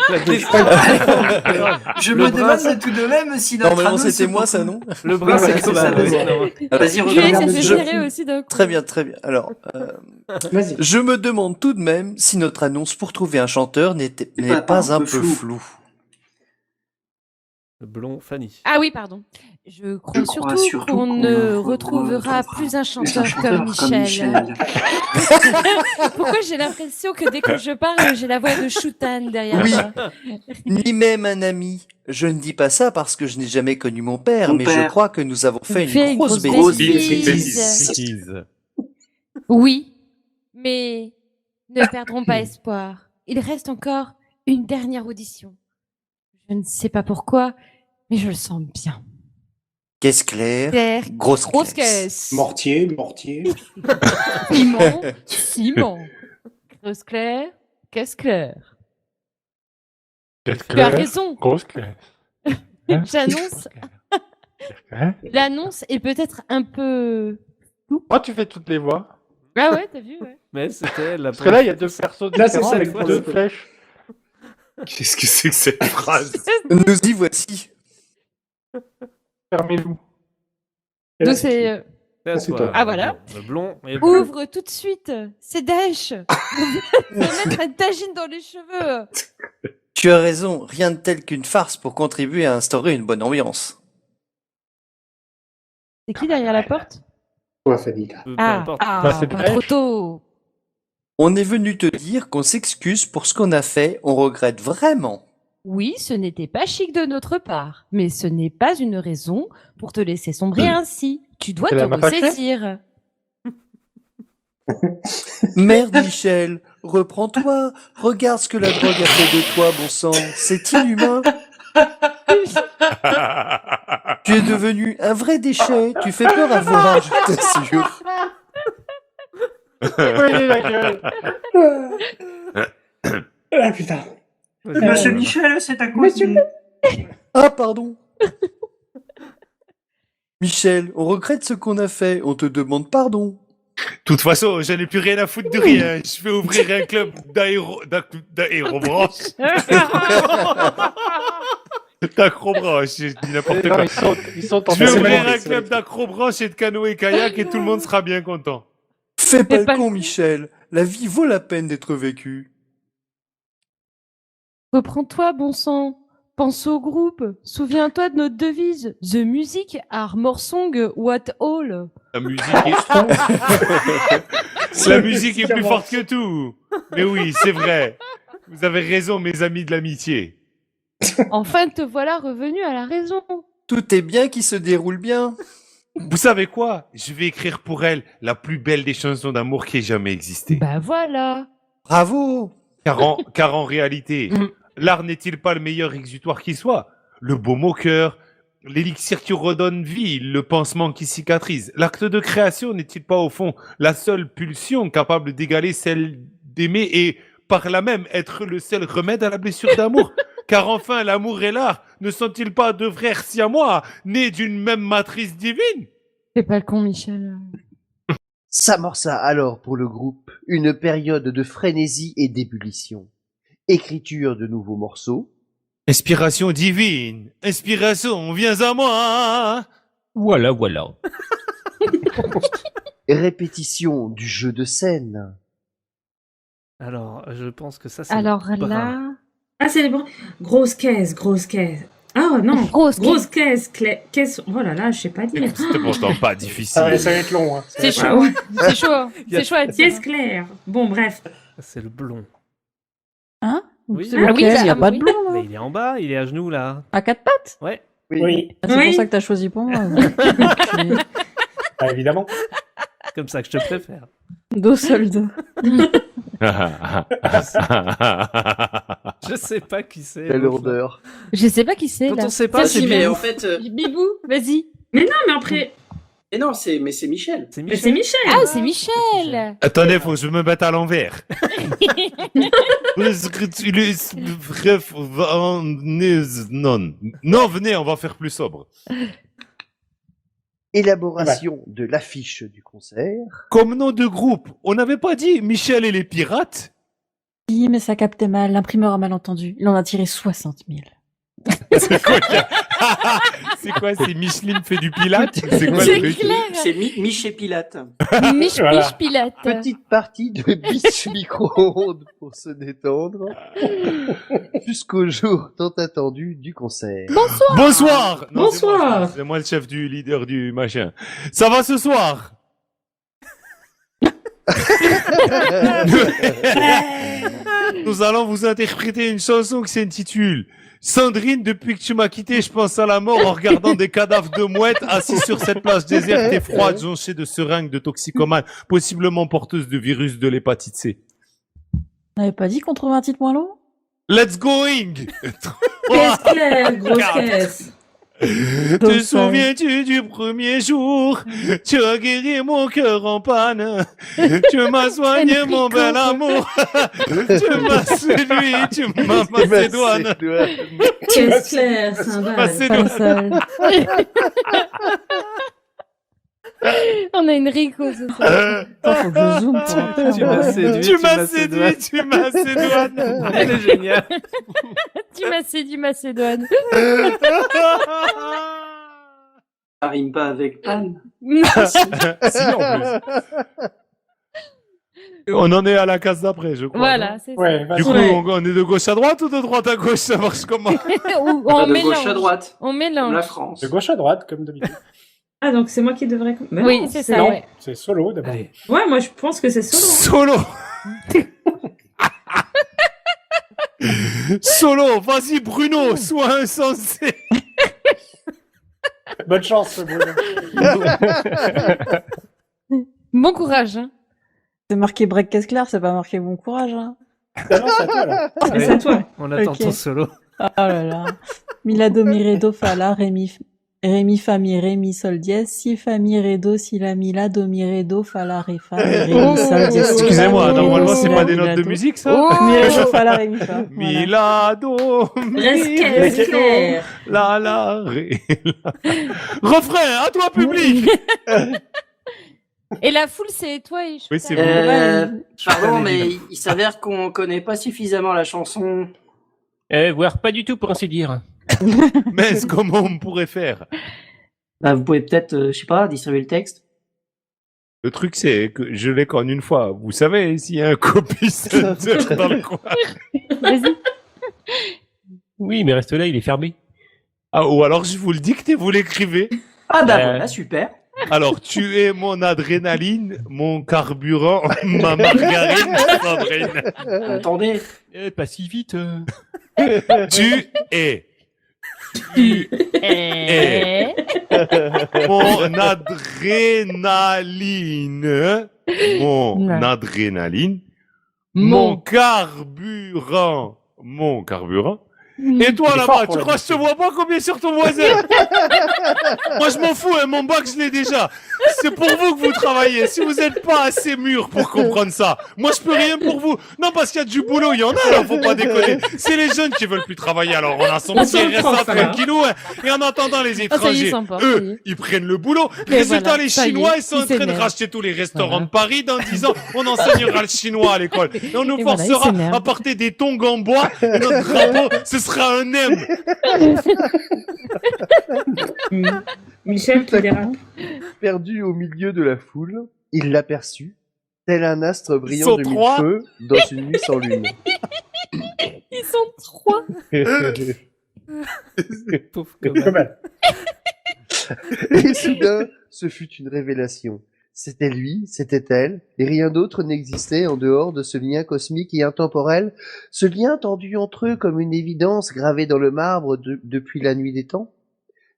Je me demande tout de même si notre Normalement, anneau c'était se moi, pose- ça, non? Le bras, c'est Ouais, Cobal. ça, oui. vas-y. Alors, Vas-y, Julien, ça regarde. fait tirer aussi d'un coup. Très bien, très bien. Alors, je me demande tout de même si notre annonce pour trouver un chanteur n'est pas un peu flou. Le blond Fanny. Ah oui, pardon. Je crois surtout qu'on ne retrouvera plus un chanteur comme Michel. Pourquoi j'ai l'impression que dès que je parle, j'ai la voix de Choutan derrière Oui. moi? Ni même un ami. Je ne dis pas ça parce que je n'ai jamais connu mon père, mais je crois que nous avons fait une grosse bêtise. Oui, mais ne perdrons pas espoir. Il reste encore une dernière audition. Je ne sais pas pourquoi, mais je le sens bien. Caisse claire. Claire. Grosse caisse. Mortier. Ciment. Grosse claire. Caisse claire. Caisse Tu as claire, raison. grosse caisse. J'annonce. L'annonce est peut-être un peu. Oh, tu fais toutes les voix. Ah ouais, t'as vu, ouais. Mais c'était la Parce que là, il y a deux personnes Là, c'est différentes ça, avec les deux phrases. flèches. Qu'est-ce que c'est que cette phrase? Nous y voici. Fermez-vous. Donc c'est. C'est toi. Ah voilà. Le blond et le blond. Ouvre tout de suite. C'est Daesh. On va mettre un tagine dans les cheveux. Tu as raison, rien de tel qu'une farce pour contribuer à instaurer une bonne ambiance. C'est qui derrière la porte? Quoi, Fadila? Pas trop tôt. On est venu te dire qu'on s'excuse pour ce qu'on a fait, on regrette vraiment. Oui, ce n'était pas chic de notre part, mais ce n'est pas une raison pour te laisser sombrer ainsi. Tu dois Elle te m'a fâché. ressaisir. Merde, Michel, reprends-toi, regarde ce que la drogue a fait de toi, bon sang, c'est inhumain. Tu es devenu un vrai déchet, tu fais peur à voir, je t'assure. Oui, la gueule. Ah putain. Monsieur Michel, c'est à cause du... Ah, pardon. Michel, on regrette ce qu'on a fait, on te demande pardon. De toute façon, j'en ai plus rien à foutre de rien. Je vais ouvrir un club d'aérobranche. D'acrobranche, j'ai dit n'importe quoi. Ils sont en Je vais train de ouvrir se un club d'acrobranche et de canoë-kayak et tout le monde sera bien content. Fais pas le con, Michel, la vie vaut la peine d'être vécue. Reprends-toi, bon sang. Pense au groupe. Souviens-toi de notre devise. The music are more song what all. La musique La musique est plus forte que tout. Mais oui, c'est vrai. Vous avez raison, mes amis de l'amitié. Enfin, te voilà revenu à la raison. Tout est bien qui se déroule bien. Vous savez quoi? Je vais écrire pour elle la plus belle des chansons d'amour qui ait jamais existé. Bah voilà. Bravo. Car en réalité, l'art n'est-il pas le meilleur exutoire qui soit? Le baume au cœur, l'élixir qui redonne vie, le pansement qui cicatrise. L'acte de création n'est-il pas au fond la seule pulsion capable d'égaler celle d'aimer et par là même être le seul remède à la blessure d'amour? Car enfin, l'amour et l'art ne sont-ils pas deux frères siamois, nés d'une même matrice divine? Fais pas le con, Michel. S'amorça alors pour le groupe une période de frénésie et d'ébullition. Écriture de nouveaux morceaux. Inspiration divine, inspiration, viens à moi. Voilà, voilà. Répétition du jeu de scène. Alors, je pense que ça, c'est Alors le bras. là... Ah, c'est les bras. Grosse caisse. Ah non, grosse caisse. Caisse. Oh là là, je sais pas dire. C'était pourtant pas difficile. Ça va être long. Hein. C'est chaud. C'est chaud. C'est chaud à dire. Caisse claire. Bon, bref. C'est le blond. Hein? Oui, C'est lequel? Il n'y a pas de blond, là. Mais il est en bas, il est à genoux, là. À quatre pattes? Ouais. Oui. Ah, c'est pour ça que t'as choisi pour moi. Ah, évidemment. Comme ça que je te préfère. Dos solde. Je sais pas qui c'est. Quelle lourdeur. Je sais pas qui c'est. Quand là. on sait pas, Si, c'est mais bien. en fait... Bibou, vas-y. Mais non, mais après... Mais non, mais c'est Michel. C'est Mais c'est Michel. Ah, c'est Michel. Attendez, faut que je me mette à l'envers. Non, venez, on va faire plus sobre. Élaboration de l'affiche du concert. Comme nom de groupe, on n'avait pas dit Michel et les pirates? Oui, mais ça captait mal. L'imprimeur a mal entendu. Il en a tiré 60 000. C'est quoi? C'est quoi? C'est Micheline fait du pilate? C'est quoi le truc? C'est Miché Pilate. Mich Voilà. Pilate. Petite partie de bis micro-ondes pour se détendre. Jusqu'au jour tant attendu du concert. Bonsoir. Bonsoir! Non, Bonsoir. c'est moi le chef du leader du machin. Ça va ce soir? Nous allons vous interpréter une chanson qui s'intitule Sandrine, depuis que tu m'as quitté, je pense à la mort en regardant des cadavres de mouettes assis sur cette plage déserte et froide, jonchée de seringues de toxicomanes, possiblement porteuses de virus de l'hépatite C. On n'avait pas dit qu'on trouvait un titre moins long? Let's going! Caisse claire, grosse caisse. Te souviens-tu du premier jour? Tu as guéri mon cœur en panne. Tu m'as soigné mon bel amour. Tu m'as séduit, tu m'as Macédoine. Qu'est-ce clair, Macédoine. On a une Rico ce soir. Faut que je zoome pour après. Tu m'as séduit, Tu m'as séduit, tu m'as Macédoine. Elle est géniale. Tu m'as séduit, Macédoine. Ça rime pas avec panne. Si, en plus. On en est à la case d'après, je crois. Voilà, c'est ça. Du coup, on est de gauche à droite ou de droite à gauche? Ça marche comment? Ou Pas on de mélange. gauche à droite. On mélange. La France. De gauche à droite, comme d'habitude. Ah, donc c'est moi qui devrais... Mais Oui, non, c'est ça, Non, ouais. c'est solo d'abord. Ouais, moi je pense que c'est Solo. solo. Solo, vas-y Bruno, sois insensé. Bonne chance, Bruno. Bon courage. Hein. C'est marqué break casse clair, c'est pas marqué bon courage. Hein. Ah non, c'est à toi, là. C'est à toi. On attend Ok. ton solo. Oh là là. Mila do mi ré do fa la ré mi fa mi ré mi sol dièse si fa mi ré do si la mi la do mi ré do fa la ré fa mi ré mi sol dièse. Excusez-moi, normalement c'est pas des notes de musique ça. Mi ré do fa la ré mi fa. Mi la do mi Reste clair. la ré. Refrain, à toi public. Et la foule, c'est toi et je. Oui, c'est Pardon, mais il s'avère qu'on connaît pas suffisamment la chanson. Voire pas du tout pour ainsi dire. Mais comment on pourrait faire? Bah, vous pouvez peut-être, je sais pas, distribuer le texte. Le truc c'est que je l'ai qu'en une fois. Vous savez, s'il y a un copy center dans le coin. Vas-y. Oui, mais reste là, il est fermé. Ah, ou alors je vous le dicte et vous l'écrivez. Ah bah voilà, super. Alors, tu es mon adrénaline, mon carburant, ma margarine, Sandrine. Attendez. Pas si vite. Tu es mon adrénaline, mon carburant, Et toi là-bas, tu crois que je te vois pas combien sur ton voisin? Moi je m'en fous, hein, mon bac je l'ai déjà. C'est pour vous que vous travaillez. Si vous n'êtes pas assez mûrs pour comprendre ça, moi je peux rien pour vous. Non, parce qu'il y a du boulot, il y en a là, faut pas déconner. C'est les jeunes qui veulent plus travailler, alors on a son petit RSA tranquillou. Hein. Et en attendant les étrangers, eux, ils prennent le boulot. Résultat, les Chinois, ils sont en train de racheter tous les restaurants de Paris en disant on enseignera le chinois à l'école. Et on nous forcera à porter des tongs en bois. Et notre drapeau, ce sera un M. Michel, tu dérape. Perdu au milieu de la foule, il l'aperçut, tel un astre brillant de mille feux dans une nuit sans lune. Ils sont trois. Pauvre commode. Et soudain, ce fut une révélation. C'était lui, c'était elle, et rien d'autre n'existait en dehors de ce lien cosmique et intemporel, ce lien tendu entre eux comme une évidence gravée dans le marbre depuis la nuit des temps.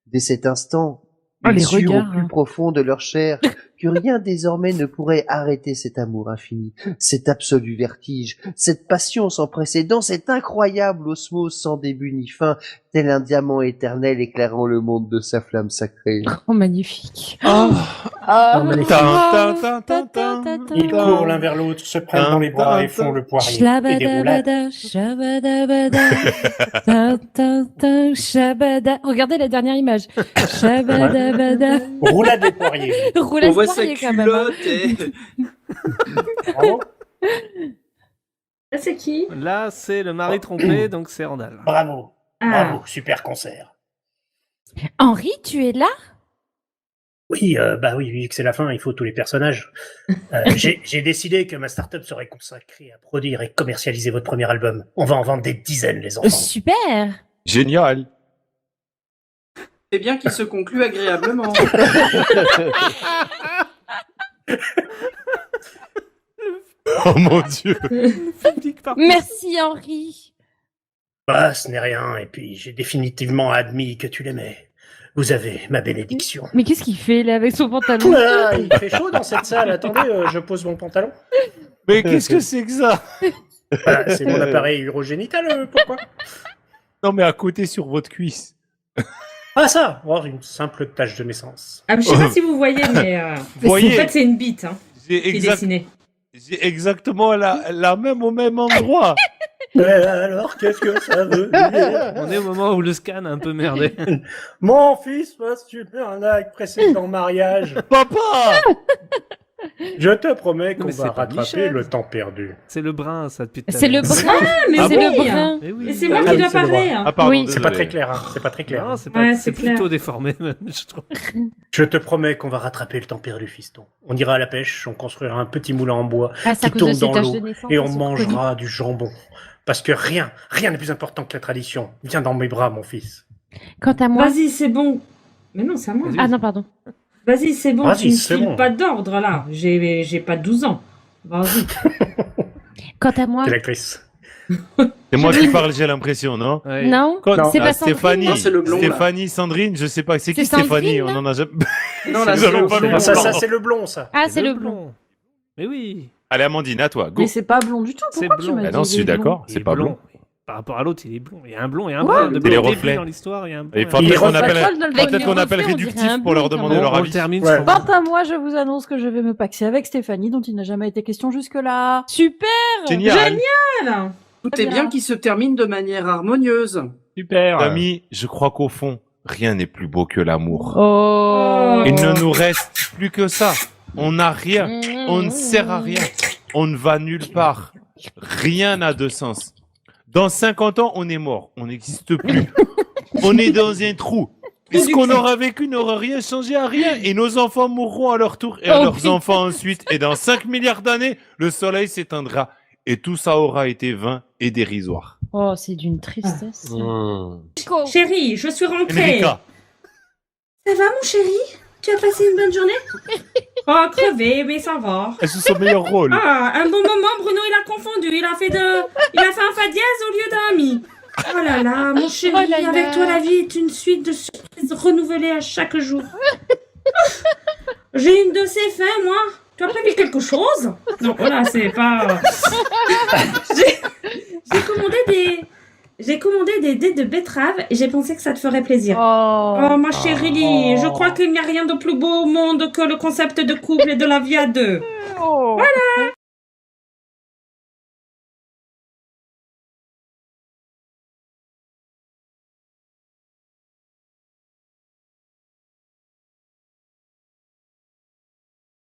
Dès cet instant, ils surent au plus profond de leur chair que rien désormais ne pourrait arrêter cet amour infini, cet absolu vertige, cette passion sans précédent, cet incroyable osmose sans début ni fin, tel un diamant éternel éclairant le monde de sa flamme sacrée. Oh, magnifique. Ils courent l'un vers l'autre, se prennent dans les bras et font le poirier. Et des roulades. Shabadabada, shabada. Regardez la dernière image. Shabadabada. Roulade des poiriers. Roulade On voit sa poirier, quand même. Hein. culotte et... Bravo. Là, c'est qui? Là, c'est le mari trompé, donc c'est Randall. Bravo. Ah. Bravo. Super concert. Henri, tu es là? Oui, bah oui, vu que c'est la fin, il faut tous les personnages. J'ai décidé que ma start-up serait consacrée à produire et commercialiser votre premier album. On va en vendre des dizaines, les enfants. Super. Génial. C'est bien qu'il se conclut agréablement. Oh mon Dieu. Merci, Henri. Bah, ce n'est rien, et puis j'ai définitivement admis que tu l'aimais. Vous avez ma bénédiction. Mais qu'est-ce qu'il fait là avec son pantalon? Ah, il fait chaud dans cette salle. Attendez, je pose mon pantalon. Mais qu'est-ce que c'est que ça? Voilà, c'est mon appareil urogénital, pourquoi? Non, mais à côté sur votre cuisse. Ah ça, oh, une simple tache de naissance. Ah, je sais pas si vous voyez, mais Voyez. en fait c'est une bite hein, J'ai qui est dessinée. J'ai exactement la même au même endroit. Alors, qu'est-ce que ça veut dire? On est au moment où le scan a un peu merdé. Mon fils va super un acte précédent mariage. Papa! Je te promets qu'on mais va c'est pas rattraper Michel. le temps perdu. C'est le brun, ça, depuis tout à C'est le l'heure. brun, mais Ah, c'est oui. le brun. Mais oui. Et c'est moi Ah qui oui, dois c'est le parler. brun. hein. Ah, pardon, C'est pas désolé. très clair, hein. C'est pas très clair. Non, c'est Ouais, pas... c'est c'est clair. plutôt déformé, même, je trouve. Je te promets qu'on va rattraper le temps perdu, fiston. On ira à la pêche, on construira un petit moulin en bois Ah, c'est à qui cause de tourne ces dans taches l'eau de naissance, et on elles sont mangera du jambon. Parce que rien n'est plus important que la tradition. Viens dans mes bras, mon fils. Quant à moi. Vas-y, c'est bon. Mais non, c'est à moi. Ah non, pardon. Vas-y, c'est bon, Vas-y, tu me c'est files bon. pas d'ordre là. J'ai pas 12 ans. Vas-y. Quant à moi. T'es l'actrice. C'est moi qui parle, j'ai l'impression, non? Ouais. Non, Non. c'est Ah, pas Sandrine. Stéphanie, Non, c'est le blond, là. Stéphanie, Sandrine, je sais pas. C'est qui C'est Stéphanie? Sandrine, On en a jamais. Non, là, Nous c'est avons le pas blond. vu Ça, c'est le blond, ça. Ah, c'est le blond. Mais oui. Allez, Amandine, à toi, go. Mais c'est pas blond du tout. C'est Pourquoi tu blond. m'as Ah dit non, je suis il est blond d'accord, Il c'est est pas blond. Par rapport à l'autre, il est blond. Il y a un blond et un Ouais. brun. C'est les Depuis le début reflets. dans l'histoire, il y a un blond. Il et un faudrait Il est qu'on reflet. appelle, Avec peut-être les qu'on appelle reflets, on réductif dirait un pour leur blond, quand demander même. leur On avis. termine Ouais. sur... Quant à moi, je vous annonce que je vais me paxer avec Stéphanie, dont il n'a jamais été question jusque-là. Super. Génial. Génial. Tout est bien qui se termine de manière harmonieuse. Super. Amis, je crois qu'au fond, rien n'est plus beau que l'amour. Oh. Il ne nous reste plus que ça. On n'a rien. On ne sert à rien. On ne va nulle part. Rien n'a de sens. Dans 50 ans, on est mort. On n'existe plus. On est dans un trou. Et ce qu'on aura vécu n'aura rien changé à rien. Et nos enfants mourront à leur tour et à leurs enfants ensuite. Et dans 5 milliards d'années, le soleil s'éteindra. Et tout ça aura été vain et dérisoire. Oh, c'est d'une tristesse. Chérie, je suis rentrée. Enrica. Ça va, mon chéri? Tu as passé une bonne journée? Oh, crevé, mais ça va. Elle joue son meilleur rôle. Ah, un bon moment, Bruno, il a confondu. Il a fait un fa dièse au lieu d'un mi. Oh là là, mon chéri, Oh là là. avec toi, la vie est une suite de surprises renouvelées à chaque jour. J'ai une de ces fins, moi. Tu as prévu quelque chose? Non, voilà, c'est pas... J'ai commandé des dés de betterave et j'ai pensé que ça te ferait plaisir. Oh, ma chérie, je crois qu'il n'y a rien de plus beau au monde que le concept de couple et de la vie à deux. Voilà.